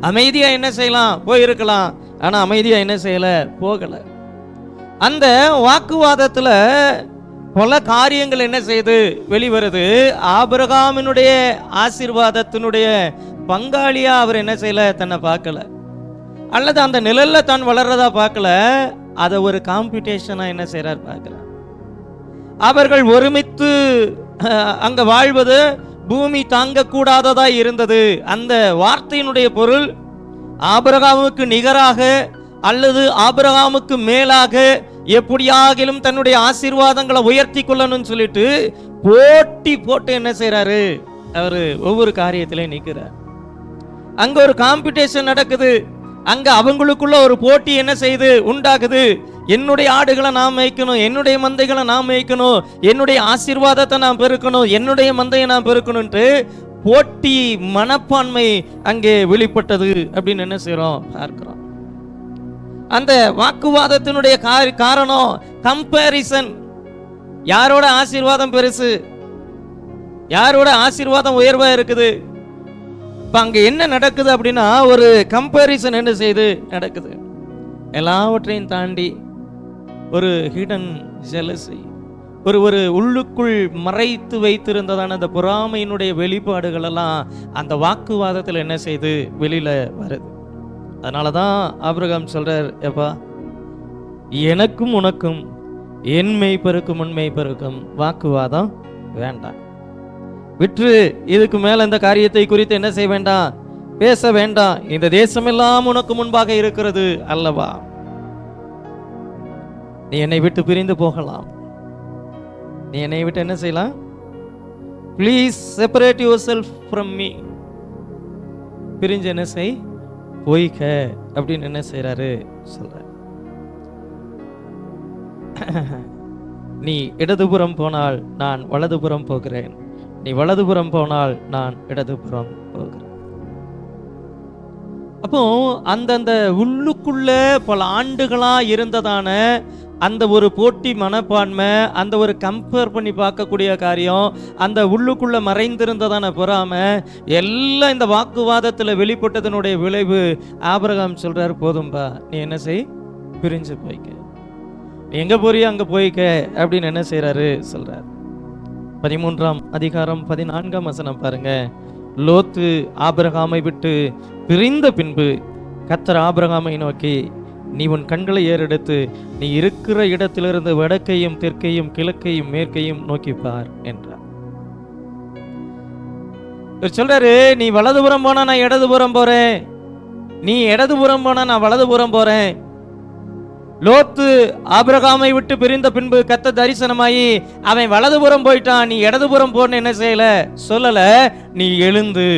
அமைதியா என்ன செய்யலாம், போயிருக்கலாம். ஆனா அமைதியா என்ன செய்யல, போகல. அந்த வாக்குவாதத்துல பல காரியங்கள் என்ன செய்து வெளிவருது. ஆபிரகாமினுடைய ஆசீர்வாதத்தினுடைய பங்காளியா அவர் என்ன செய்யல, தன்னை பார்க்கல, அல்லது அந்த நிழல்ல தான் வளர்றதா பார்க்கல, அதை ஒரு காம்படிஷனா என்ன செய்யறார் பார்க்கல. அவர்கள் ஒருமித்து அங்க வாழ்வது பூமி தாங்கக்கூடாததா இருந்தது. அந்த வார்த்தையினுடைய பொருள் ஆபிரகாமுக்கு நிகராக அல்லது ஆபிரகாமுக்கு மேலாக எப்படியாகிலும் தன்னுடைய ஆசீர்வாதங்களை உயர்த்தி கொள்ளணும்னு சொல்லிட்டு போட்டி போட்டு என்ன செய்யறாரு, அவரு ஒவ்வொரு காரியத்திலையும் நிற்கிறார். அங்க ஒரு காம்படிஷன் நடக்குது. அங்க அவங்களுக்குள்ள ஒரு போட்டி என்ன செய்து உண்டாகுது. என்னுடைய ஆடுகளை நான் மேய்க்கணும், என்னுடைய மந்தைகளை நான் மேய்க்கணும், என்னுடைய ஆசீர்வாதத்தை நான் பெருக்கணும், என்னுடைய மந்தையை நான் பெருக்கணும்ட்டு போட்டி மனப்பான்மை அங்கே வெளிப்பட்டது அப்படின்னு என்ன செய்யறோம், பார்க்கிறோம். அந்த வாக்குவாதத்தினுடைய காரணம் கம்பேரிசன். யாரோட ஆசீர்வாதம் பெருசு, யாரோட ஆசீர்வாதம் உயர்வா இருக்குது. இப்ப அங்க என்ன நடக்குது அப்படின்னா, ஒரு கம்பேரிசன் என்ன செய்து நடக்குது. எல்லாவற்றையும் தாண்டி ஒரு ஹிடன் ஜெலசி, ஒரு ஒரு உள்ளுக்குள் மறைத்து வைத்திருந்ததான அந்த பொறாமையினுடைய வெளிப்பாடுகள் எல்லாம் அந்த வாக்குவாதத்தில் என்ன செய்து வெளியில வருது. அதனால தான் ஆபிரகாம் சொல்றார், எப்பா எனக்கும் உனக்கும் என் மெய்ப்பருக்கும் உன் மெய்ப்பருக்கும் வாக்குவாதம் வேண்டாம், விற்று இதுக்கு மேல இந்த காரியத்தை குறித்து என்ன செய்ய வேண்டாம், பேச வேண்டாம். இந்த தேசமெல்லாம் உனக்கு முன்பாக இருக்கிறது அல்லவா, நீ என்னை விட்டு பிரிந்து போகலாம், நீ என்னை விட்டு என்ன செய்யலாம், please separate your self from me, பிரிஞ்சு என்ன செய் போய்க்க அப்படின்னு என்ன செய்யறாரு சொல்ற. நீ இடதுபுறம் போனால் நான் வலதுபுறம் போகிறேன், நீ வலதுபுறம் போனால் நான் இடதுபுறம் போகிறேன். அப்போ அந்தந்த உள்ளுக்குள்ள பல ஆண்டுகளா இருந்ததான அந்த ஒரு போட்டி மனப்பான்மை, அந்த ஒரு கம்பேர் பண்ணி பார்க்கக்கூடிய காரியம், அந்த உள்ளுக்குள்ள மறைந்திருந்ததான பொறாமை எல்லாம் இந்த வாக்குவாதத்தில் வெளிப்பட்டதனுடைய விளைவு. ஆபிரகாம் சொல்றாரு, போதும்பா நீ என்ன செய், பிரிஞ்சு போய்க்க, நீ எங்க போறியோ அங்க போய்க்க அப்படின்னு என்ன செய்யறாரு சொல்றாரு. 13ஆம் அதிகாரம் 14ஆம் வசனம் பாருங்க. லோத்து ஆபிரகாமை விட்டு பிரிந்த பின்பு கர்த்தர் ஆபிரகாமை நோக்கி, நீ உன் கண்களை ஏறெடுத்து நீ இருக்கிற இடத்திலிருந்து வடக்கையும் தெற்கையும் கிழக்கையும் மேற்கையும் நோக்கி பார் என்றார். சொல்றாரு, நீ வலதுபுறம் போனா நான் இடதுபுறம் போறேன், நீ இடதுபுறம் போனா நான் வலதுபுறம் போறேன். லோத்து ஆபிரகாமை விட்டு பிரிந்த பின்பு கர்த்தர் தரிசனமாயி அவன் வலதுபுறம் போயிட்டான், நீ இடதுபுறம் போன்னு என்ன செய்யல சொல்லல, நீ எழுந்து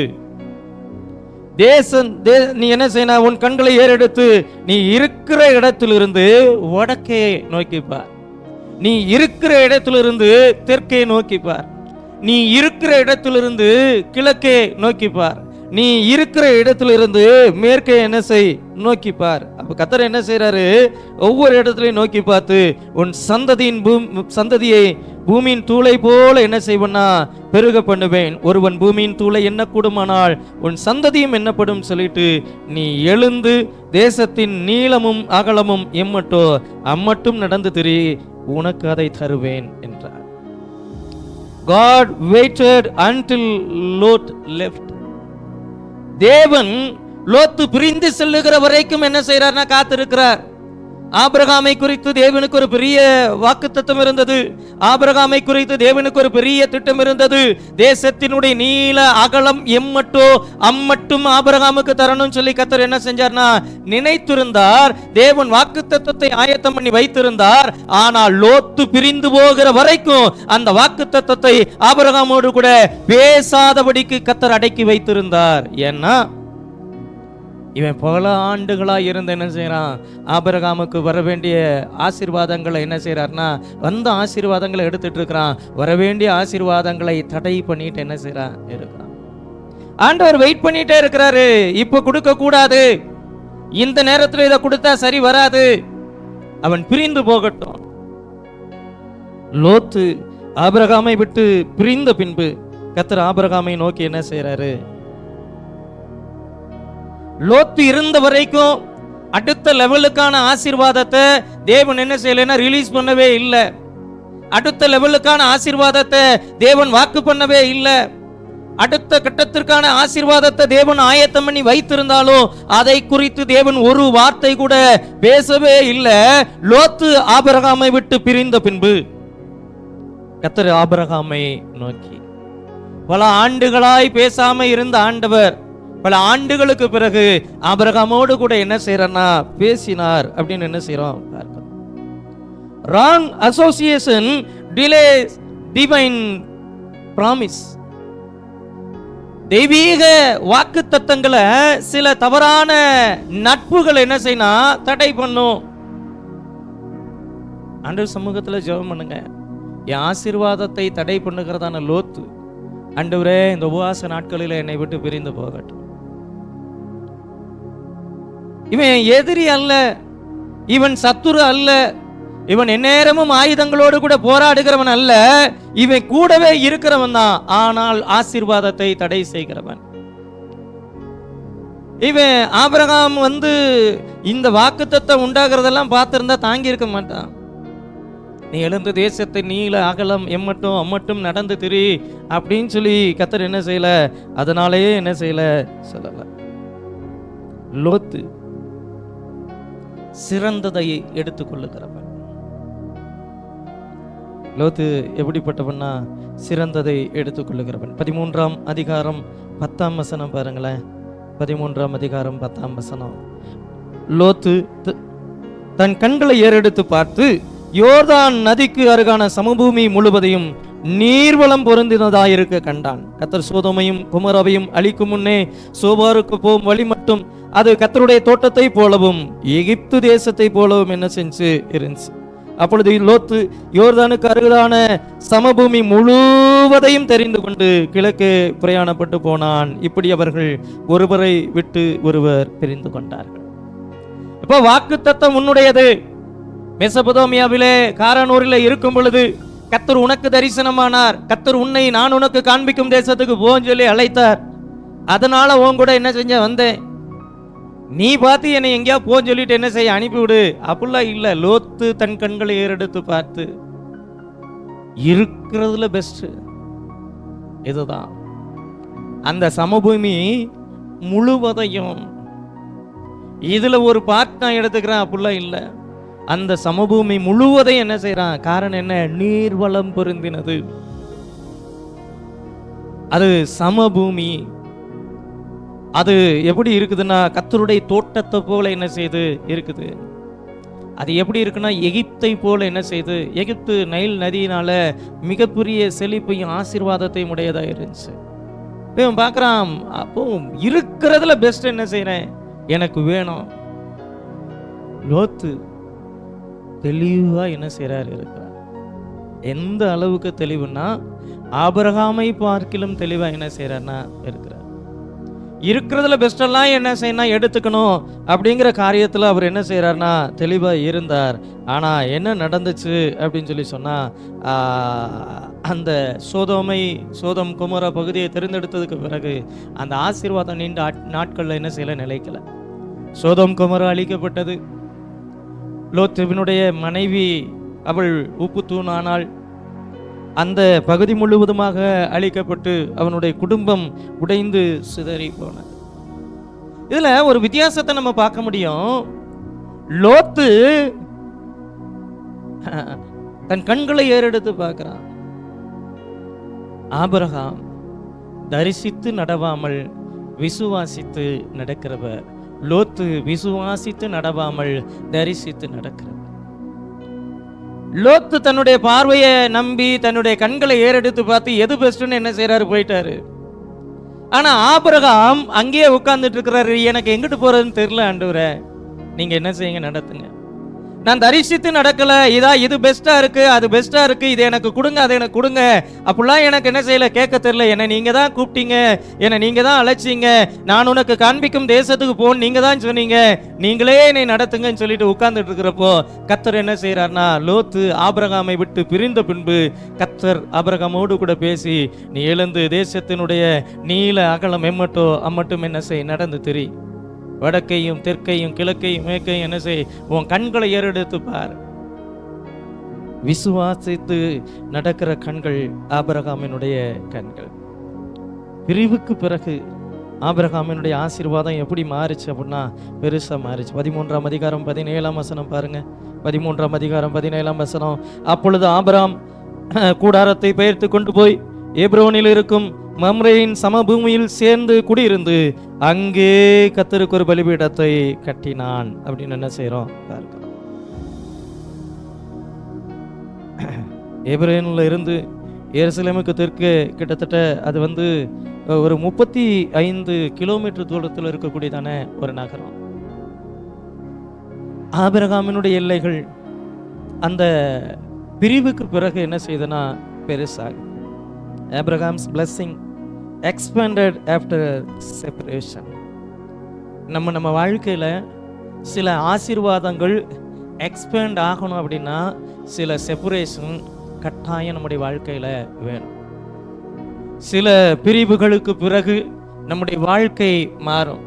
நீ என்ன செய்யணும், உன் கண்களை ஏறெடுத்து நீ இருக்கிற இடத்திலிருந்து வடக்கே நோக்கிப்பார், நீ இருக்கிற இடத்திலிருந்து தெற்கே நோக்கிப்பார், நீ இருக்கிற இடத்திலிருந்து கிழக்கே நோக்கிப்பார், நீ இருக்கிற இடத்திலிருந்து மேற்கே என்ன செய் நோக்கிப்பார். அப்ப கர்த்தர் என்ன செய்யறாரு, ஒவ்வொரு இடத்துலையும் நோக்கி பார்த்து உன் சந்ததியை பூமியின் தூளை போல என்ன செய்வனா பெருக பண்ணுவேன், ஒருவன் பூமியின் தூளை என்ன கூடுமானால் உன் சந்ததியும் என்னப்படும் சொல்லிட்டு நீ எழுந்து தேசத்தின் நீளமும் அகலமும் எம்மட்டோ அம்மட்டும் நடந்து திரி, உனக்கு அதை தருவேன் என்றார். God waited until Lot left. தேவன் லோத்து பிரிந்து செல்லுகிற வரைக்கும் என்ன செய்யறார்னா காத்திருக்கிறார். ஆபிரகாமை குறித்து தேவனுக்கு ஒரு பெரிய வாக்குத்தத்தம் இருந்தது, ஆபிரகாமை குறித்து தேவனுக்கு ஒரு பெரிய திட்டம் இருந்தது. தேசத்தினுடைய நீள அகலம் எம்மட்டோ அம்மட்டும் ஆபிரகாமுக்கு தரணும் சொல்லி கர்த்தர் என்ன செஞ்சார்னா நினைத்திருந்தார். தேவன் வாக்குத்தத்தத்தை ஆயத்தம் பண்ணி வைத்திருந்தார். ஆனால் லோத்து பிரிந்து போகிற வரைக்கும் அந்த வாக்குத்தத்தத்தை ஆபிரகாமோடு கூட பேசாதபடிக்கு கர்த்தர் அடக்கி வைத்திருந்தார். ஏன்னா இவன் பல ஆண்டுகளா இருந்து என்ன செய்யறான், ஆபிரகாமுக்கு வர வேண்டிய ஆசீர்வாதங்களை என்ன செய்யறாருன்னா வந்த ஆசீர்வாதங்களை எடுத்துட்டு இருக்கிறான், வர வேண்டிய ஆசீர்வாதங்களை தடை பண்ணிட்டு என்ன செய்யறான் இருக்கிறான். ஆண்டவர் வெயிட் பண்ணிட்டே இருக்கிறாரு, இப்ப கொடுக்க கூடாது, இந்த நேரத்தில் இதை கொடுத்தா சரி வராது, அவன் பிரிந்து போகட்டும். லோத்து ஆபிரகாமை விட்டு பிரிந்த பின்பு கர்த்தர் ஆபிரகாமை நோக்கி என்ன செய்யறாரு, லோத்து இருந்த வரைக்கும் அடுத்த லெவலுக்கான ஆசீர்வாதத்தை தேவன் என்ன செய்யலைன்னா ரிலீஸ் பண்ணவே இல்லை. அடுத்த லெவலுக்கான ஆசீர்வாதத்தை தேவன் வாக்கு பண்ணவே இல்லை. அடுத்த கட்டத்திற்கான ஆசீர்வாதத்தை தேவன் ஆயத்தம் பண்ணி வைத்திருந்தாலும் அதை குறித்து தேவன் ஒரு வார்த்தை கூட பேசவே இல்லை. லோத்து ஆபிரகாமை விட்டு பிரிந்த பின்பு கர்த்தர் ஆபிரகாமை நோக்கி, பல ஆண்டுகளாய் பேசாம இருந்த ஆண்டவர் பல ஆண்டுகளுக்கு பிறகு ஆபிரகாமோடு கூட என்ன செய்யறனா பேசினார் அப்படின்னு என்ன செய்யறோம். Wrong association delays divine promise. தெய்வீக வாக்கு தத்தங்களை சில தவறான நட்புகள் என்ன செய்யணும் தடை பண்ணும். ஆண்டவர் சமூகத்துல ஜெபம் பண்ணுங்க, என் ஆசீர்வாதத்தை தடை பண்ணுகிறதான லோத்து, ஆண்டவரே இந்த உபவாச நாட்களில் என்னை விட்டு பிரிந்து போகட்டும். இவன் எதிரி அல்ல, இவன் சத்துரு அல்ல, இவன் எந்நேரமும் ஆயுதங்களோடு கூட போராடுகிறவன் அல்ல, இவன் கூடவே இருக்கிறவன் தான், ஆனால் ஆசீர்வாதத்தை தடை செய்கிறவன். இவன் ஆபிரகாம் இந்த வாக்குத்தத்தம் உண்டாகிறதெல்லாம் பார்த்திருந்தா தாங்கி இருக்க மாட்டான். நீ எழுந்து தேசத்தை நீல அகலம் எம்மட்டும் அம்மட்டும் நடந்து திரி அப்படின்னு சொல்லி கர்த்தர் என்ன செய்யல, அதனாலேயே என்ன செய்யல சொல்லல. லோத்து சிறந்ததை எடுத்துக்கொள்ளுகிறவன். லோத்து எப்படிப்பட்டவன்னா சிறந்ததை எடுத்துக்கொள்ளுகிறவன். 13ஆம் அதிகாரம் 10ஆம் வசனம் பாருங்களேன். 13ஆம் அதிகாரம் 10ஆம் வசனம். லோத்து தன் கண்களை ஏறெடுத்து பார்த்து யோர்தான் நதிக்கு அருகான சமபூமி முழுவதையும் நீர்வளம் பொருந்தினதாயிருக்க கண்டான். கர்த்தர் சோதோமையும் குமராவையும் அழிக்கும் முன்னே சோபாருக்கு போகும் வழி மட்டும் அது கர்த்தருடைய தோட்டத்தை போலவும் எகிப்து தேசத்தை போலவும் என்ன செஞ்சு இருந்துச்சு. அப்பொழுது லோத்து யோர்தானுக்கு அருகான சமபூமி முழுவதையும் தெரிந்து கொண்டு கிழக்கு பிரயாணப்பட்டு போனான். இப்படி அவர்கள் ஒருவரை விட்டு ஒருவர் பிரிந்து கொண்டார்கள். இப்போ வாக்குத்தத்தம் உன்னுடையது. மெசபதோமியாவிலே காரானூரிலே இருக்கும் பொழுது கர்த்தர் உனக்கு தரிசனமானார். கர்த்தர் உன்னை நான் உனக்கு காண்பிக்கும் தேசத்துக்கு போன்னு சொல்லி அழைத்தார். அதனால உன் கூட என்ன செஞ்ச வந்தேன். நீ பார்த்து என்னை எங்கேயா போன்னு சொல்லிட்டு என்ன செய்ய அனுப்பிவிடு அப்படிலாம் இல்லை. லோத்து தன் கண்களை ஏறெடுத்து பார்த்து இருக்கிறதுல பெஸ்ட் இதுதான். அந்த சமபூமி முழுவதையும் இதுல ஒரு பார்ட் நான் எடுத்துக்கிறேன் அப்படிலாம் இல்லை. அந்த சமபூமி முழுவதையும் என்ன செய்யறான். காரணம் என்ன, நீர்வளம் பொருந்தினது. அது சமபூமி. அது எப்படி இருக்குதுன்னா கர்த்தருடைய தோட்டத்தை போல என்ன செய்து இருக்குது. அது எப்படி இருக்குன்னா எகிப்தை போல என்ன செய்து, எகிப்து நைல் நதியினால மிகப்பெரிய செழிப்பையும் ஆசீர்வாதத்தையும் உடையதாக இருந்துச்சு. இவன் பார்க்குறான், அப்போ இருக்கிறதுல பெஸ்ட் என்ன செய்கிறேன் எனக்கு வேணும். லோத்து தெளிவாக என்ன செய்கிறார் இருக்கிறார். எந்த அளவுக்கு தெளிவுன்னா ஆபிரகாமை பார்க்கிலும் தெளிவாக என்ன செய்கிறார்னா இருக்கிறார். இருக்கிறதுல பெஸ்டெல்லாம் என்ன செய்யணும் எடுத்துக்கணும் அப்படிங்கிற காரியத்தில் அவர் என்ன செய்கிறார்னா தெளிவாக இருந்தார். ஆனால் என்ன நடந்துச்சு அப்படின்னு சொல்லி சொன்னால், அந்த சோதம் குமரா பகுதியை தேர்ந்தெடுத்ததுக்கு பிறகு அந்த ஆசீர்வாதம் நீண்ட நாட்களில் என்ன செய்யலை, நிலைக்கல. சோதம் குமரா அழிக்கப்பட்டது. லோத்துவினுடைய மனைவி அவள் உப்பு தூணானாள். அந்த பகுதி முழுவதுமாக அழிக்கப்பட்டு அவனுடைய குடும்பம் உடைந்து சிதறி போனது. இதுல ஒரு வித்தியாசத்தை நம்ம பார்க்க முடியும். லோத்து தன் கண்களை ஏறெடுத்து பார்க்கிறான். ஆபிரகாம் தரிசித்து நடவாமல் விசுவாசித்து நடக்கிறவர். லோத்து விசுவாசித்து நடவாமல் தரிசித்து நடக்கிறவர். லோத்து தன்னுடைய பார்வையை நம்பி தன்னுடைய கண்களை ஏறெடுத்து பார்த்து எது பெஸ்ட்னு என்ன செய்யறாரு, போயிட்டாரு. ஆனா ஆபிரகாம் அங்கேயே உட்கார்ந்துட்டு இருக்கிறாரு. எனக்கு எங்கிட்டு போறதுன்னு தெரியல ஆண்டவரே, நீங்க என்ன செய்யுங்க, நடத்துங்க. நான் தரிசித்து நடக்கல. இது பெஸ்டா இருக்கு, அது பெஸ்டா இருக்கு, இது எனக்கு கொடுங்க, அதை எனக்கு கொடுங்க அப்படிலாம் எனக்கு என்ன செய்யல, கேட்க தெரியல. என்னை நீங்க தான் கூப்பிட்டீங்க, என்னை நீங்க தான் அழைச்சிங்க, நான் உனக்கு காண்பிக்கும் தேசத்துக்கு போன்னு நீங்க தான் சொன்னீங்க, நீங்களே என்னை நடத்துங்கன்னு சொல்லிட்டு உட்கார்ந்துட்டு இருக்கிறப்போ கர்த்தர் என்ன செய்யறாருன்னா, லோத்து ஆபிரகாமை விட்டு பிரிந்த பின்பு கர்த்தர் ஆபிரகாமோடு கூட பேசி, நீ எழுந்து தேசத்தினுடைய நீல அகலம் எம்மட்டோ அம்மட்டும் என்ன செய், நடந்து திரி. வடக்கையும் தெற்கையும் கிழக்கையும் மேற்கையும் என்ன செய், உன் கண்களை ஏறெடுத்து பார். விசுவாசித்து நடக்கிற கண்கள் ஆபிரகாமினுடைய கண்கள். பிரிவுக்கு பிறகு ஆபிரகாமினுடைய ஆசீர்வாதம் எப்படி மாறிச்சு அப்படின்னா பெருசா மாறிச்சு. 13ஆம் அதிகாரம் 17ஆம் வசனம் பாருங்க. 13ஆம் அதிகாரம் 17ஆம் வசனம். அப்பொழுது ஆபிரகாம் கூடாரத்தை பெயர்த்து கொண்டு போய் எப்ரோனில் இருக்கும் மம்ரேயின் சமபூமியில் சேர்ந்து குடியிருந்து அங்கே கர்த்தருக்கு ஒரு பலிபீடத்தை கட்டினான் அப்படின்னு என்ன செய்யறோம் பார்க்கிறோம். எப்ரோனில் இருந்து எருசலேமுக்கு தெற்கு கிட்டத்தட்ட அது ஒரு 35 கிலோமீட்டர் தூரத்தில் இருக்கக்கூடியதான ஒரு நகரம். ஆபிரகாமினுடைய எல்லைகள் அந்த பிரிவுக்கு பிறகு என்ன செய்தனா பெருசாக. Abraham's blessing expanded after separation. நம்ம வாழ்க்கையில் சில ஆசீர்வாதங்கள் எக்ஸ்பேண்ட் ஆகணும் அப்படின்னா சில செப்பரேஷன் கட்டாயம் நம்முடைய வாழ்க்கையில் வேணும். சில பிரிவுகளுக்கு பிறகு நம்முடைய வாழ்க்கை மாறும்.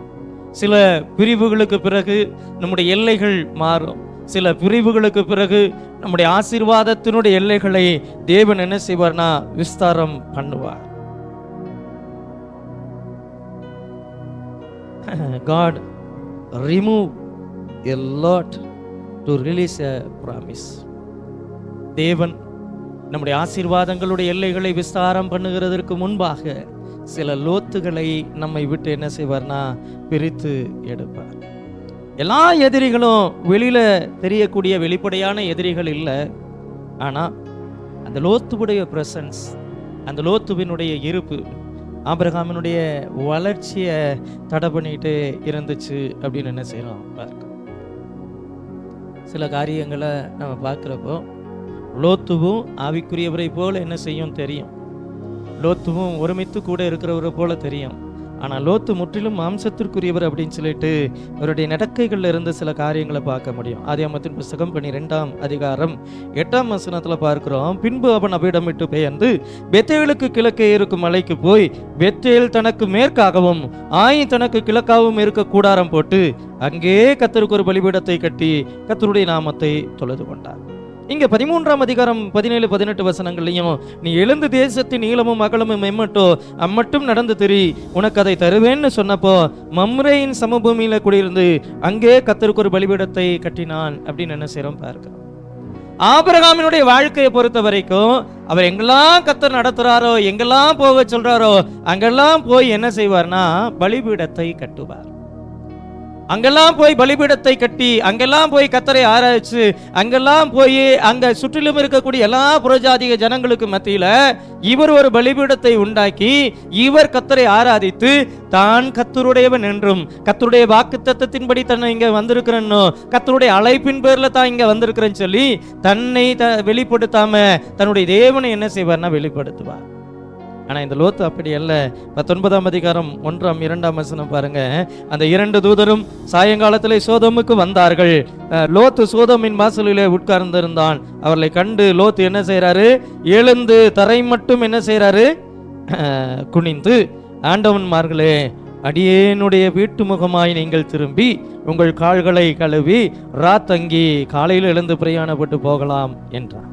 சில பிரிவுகளுக்கு பிறகு நம்முடைய எல்லைகள் மாறும். சில பிரிவுகளுக்கு பிறகு நம்முடைய ஆசீர்வாதத்தினுடைய எல்லைகளை தேவன் என்ன செய்வார்னா விஸ்தாரம் பண்ணுவார். God remove a lot to release a promise. தேவன் நம்முடைய ஆசீர்வாதங்களுடைய எல்லைகளை விஸ்தாரம் பண்ணுகிறதற்கு முன்பாக சில லோத்துகளை நம்மை விட்டு என்ன செய்வார்னா பிரித்து எடுப்பார். எல்லா எதிரிகளும் வெளியில தெரியக்கூடிய வெளிப்படையான எதிரிகள் இல்லை. ஆனா அந்த லோத்துவுடைய பிரசன்ஸ், அந்த லோத்துவினுடைய இருப்பு ஆபிரகாமினுடைய வளர்ச்சியை தடை பண்ணிட்டு இருந்துச்சு அப்படின்னு என்ன செய்யறோம் பார்க்க. சில காரியங்களை நம்ம பார்க்குறப்போ லோத்துவும் ஆவிக்குரியவரை போல என்ன செய்யும் தெரியும், லோத்துவும் ஒருமித்து கூட இருக்கிறவரை போல தெரியும். ஆனால் லோத்து முற்றிலும் மாம்சத்திற்குரியவர் அப்படின்னு சொல்லிட்டு அவருடைய நடக்கைகள்ல இருந்து சில காரியங்களை பார்க்க முடியும். ஆதியாகமத்தின் புஸ்தகம் 12ஆம் அதிகாரம் 8ஆம் வசனத்துல பார்க்கிறோம். பின்பு அவன் அவ்விடமிட்டு பெயர்ந்து பெத்தேலுக்கு கிழக்கே இருக்கும் மலைக்கு போய் பெத்தேல் தனக்கு மேற்காகவும் ஆயி தனக்கு கிழக்காகவும் இருக்க கூடாரம் போட்டு அங்கே கர்த்தருக்கு ஒரு பலிபீடத்தை கட்டி கர்த்தருடைய நாமத்தை தொழுது கொண்டார். இங்க 13ஆம் அதிகாரம் 17, 18 வசனங்களையும் நீ எழுந்து தேசத்தின் நீளமும் அகலமும் எம்மட்டோ அம்மட்டும் நடந்து திரி, உனக்கு அதை தருவேன்னு சொன்னப்போ மம்ரேயின் சமபூமியில குடியிருந்து அங்கே கர்த்தருக்கு ஒரு பலிபீடத்தை கட்டினான் அப்படின்னு என்ன செய்யறோம் பார்க்கிறோம். ஆபிரகாமினுடைய வாழ்க்கையை பொறுத்த வரைக்கும் அவர் எங்கெல்லாம் கர்த்தர் நடத்துறாரோ, எங்கெல்லாம் போக சொல்றாரோ அங்கெல்லாம் போய் என்ன செய்வார்னா பலிபீடத்தை கட்டுவார். அங்கெல்லாம் போய் பலிபீடத்தை கட்டி அங்கெல்லாம் போய் கர்த்தரை ஆராய்ச்சி அங்கெல்லாம் போய் அங்க சுற்றிலும் இருக்கக்கூடிய எல்லா புறஜாதிக ஜனங்களுக்கு மத்தியில இவர் ஒரு பலிபீடத்தை உண்டாக்கி இவர் கர்த்தரை ஆராதித்து தான் கர்த்தருடையவன் என்றும் கர்த்தருடைய வாக்குத்தத்தத்தின்படி தன்னை இங்க வந்திருக்கிறேன்னோ கர்த்தருடைய அழைப்பின் பேர்ல தான் இங்க வந்திருக்கிறேன்னு சொல்லி தன்னை வெளிப்படுத்தாம தன்னுடைய தேவனை என்ன செய்வார்னா வெளிப்படுத்துவார். ஆனா இந்த லோத்து அப்படி அல்ல. 19ஆம் அதிகாரம் 1ஆம் 2ஆம் வசனம் பாருங்க. அந்த 2 தூதரும் சாயங்காலத்திலே சோதோமுக்கு வந்தார்கள். லோத்து சோதோமின் வாசலிலே உட்கார்ந்திருந்தான். அவர்களை கண்டு லோத்து என்ன செய்யறாரு, எழுந்து தரை மட்டும் என்ன செய்யறாரு, குனிந்து ஆண்டவன்மார்களே அடியேனுடைய வீட்டு முகமாய் நீங்கள் திரும்பி உங்கள் கால்களை கழுவி ராத்தங்கி காலையில் எழுந்து பிரயாணப்பட்டு போகலாம் என்றார்.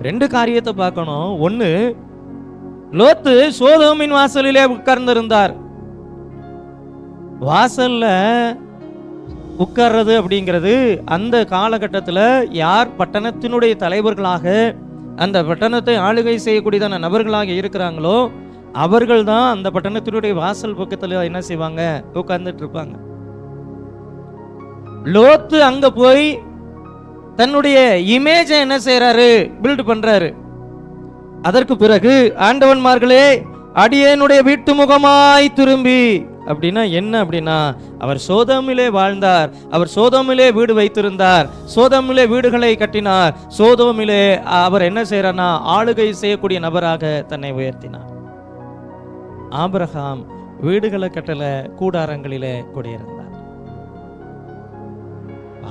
2 காரியத்தை பார்க்கணும். ஒன்னு, லோத்து சோதோமின் வாசலிலே உட்கார்ந்திருந்தார். வாசல்ல உட்கார்றது அப்படிங்கிறது அந்த காலகட்டத்தில் யார் பட்டணத்தினுடைய தலைவர்களாக அந்த பட்டணத்தை ஆளுகை செய்யக்கூடியதான நபர்களாக இருக்கிறாங்களோ அவர்கள் தான் அந்த பட்டணத்தினுடைய வாசல் பக்கத்தில் என்ன செய்வாங்க, உட்கார்ந்துட்டு இருப்பாங்க. லோத்து அங்க போய் தன்னுடைய இமேஜை என்ன செய்யறாரு, பில்ட் பண்றாரு. அதற்கு பிறகு ஆண்டவன்மார்களே அடியேனுடைய வீட்டு முகமாய் திரும்பி அப்படின்னா என்ன அப்படின்னா அவர் சோதோமிலே வாழ்ந்தார், அவர் சோதோமிலே வீடு வைத்திருந்தார், சோதோமிலே வீடுகளை கட்டினார், சோதோமிலே அவர் என்ன செய்யறார்னா ஆளுகை செய்யக்கூடிய நபராக தன்னை உயர்த்தினார். ஆபிரகாம் வீடுகளை கட்டல, கூடாரங்களிலே குடியிருந்தார்.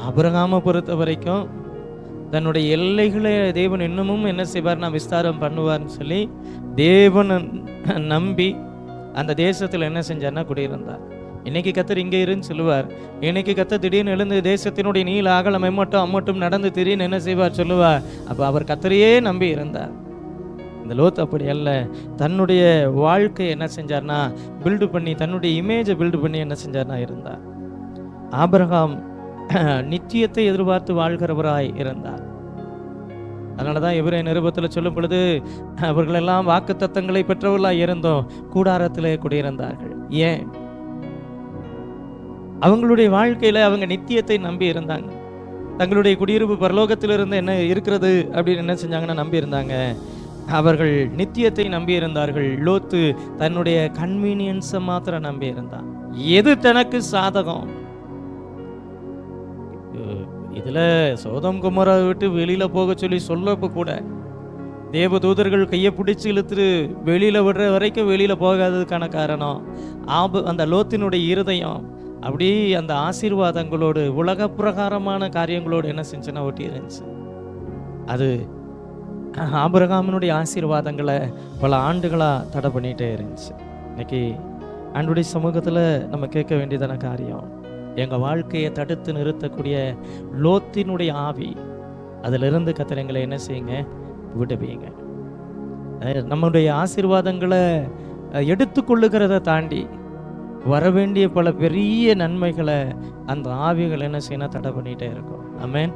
ஆபிரகாமை பொறுத்த வரைக்கும் தன்னுடைய எல்லைகளை தேவன் இன்னமும் என்ன செய்வார்னா விஸ்தாரம் பண்ணுவார்னு சொல்லி தேவன் நம்பி அந்த தேசத்தில் என்ன செஞ்சார்னா குடியிருந்தார். இன்னைக்கு கர்த்தர் இங்கே இருன்னு சொல்லுவார். இன்னைக்கு கர்த்தர் திடீர்னு எழுந்து தேசத்தினுடைய நீல அகலம் எம்மட்டும் அம்மட்டும் நடந்து திடீர்னு என்ன செய்வார் சொல்லுவார். அப்போ அவர் கர்த்தரையே நம்பி இருந்தார். இந்த லோத் அப்படி அல்ல. தன்னுடைய வாழ்க்கையை என்ன செஞ்சார்னா பில்டு பண்ணி, தன்னுடைய இமேஜை பில்டு பண்ணி என்ன செஞ்சார்னா இருந்தார். ஆபிரகாம் நித்தியத்தை எதிர்பார்த்து வாழ்கிறவராய் இருந்தார். அதனாலதான் எபிரேய நிருபத்தில் சொல்லும் பொழுது அவர்கள் எல்லாம் வாக்கு தத்தங்களை பெற்றவர்களாய் இருந்தோம், கூடாரத்திலே குடியிருந்தார்கள். ஏன்? அவங்களுடைய வாழ்க்கையில அவங்க நித்தியத்தை நம்பி இருந்தாங்க. தங்களுடைய குடியிருப்பு பரலோகத்திலிருந்து என்ன இருக்கிறது அப்படின்னு என்ன செஞ்சாங்கன்னா நம்பி இருந்தாங்க. அவர்கள் நித்தியத்தை நம்பி இருந்தார்கள். லோத்து தன்னுடைய கன்வீனியன்ஸை மாத்திரம் நம்பி இருந்தான். எது தனக்கு சாதகம். இதுல சோதம் குமாரை விட்டு வெளியில போக சொல்லி சொல்லப்ப கூட தேவதூதர்கள் கையை பிடிச்சி இழுத்துட்டு வெளியில விடுற வரைக்கும் வெளியில போகாததுக்கான காரணம் அந்த லோத்தினுடைய இருதயம் அப்படி அந்த ஆசீர்வாதங்களோடு உலக பிரகாரமான காரியங்களோடு என்ன செஞ்சுன்னா ஒட்டி இருந்துச்சு. அது ஆபிரகாமினுடைய ஆசீர்வாதங்களை பல ஆண்டுகளா தடை பண்ணிட்டே இருந்துச்சு. இன்னைக்கு ஆண்டுடைய சமூகத்துல நம்ம கேட்க வேண்டியதான காரியம், எங்கள் வாழ்க்கையை தடுத்து நிறுத்தக்கூடிய லோத்தினுடைய ஆவி, அதிலிருந்து கர்த்தர் எங்களை என்ன செய்யுங்க, விடுவீங்க. நம்முடைய ஆசீர்வாதங்களை எடுத்துக்கொள்ளுகிறத தாண்டி வரவேண்டிய பல பெரிய நன்மைகளை அந்த ஆவிகள் என்ன செய்யணும், தடை பண்ணிகிட்டே இருக்கும். ஆமென்.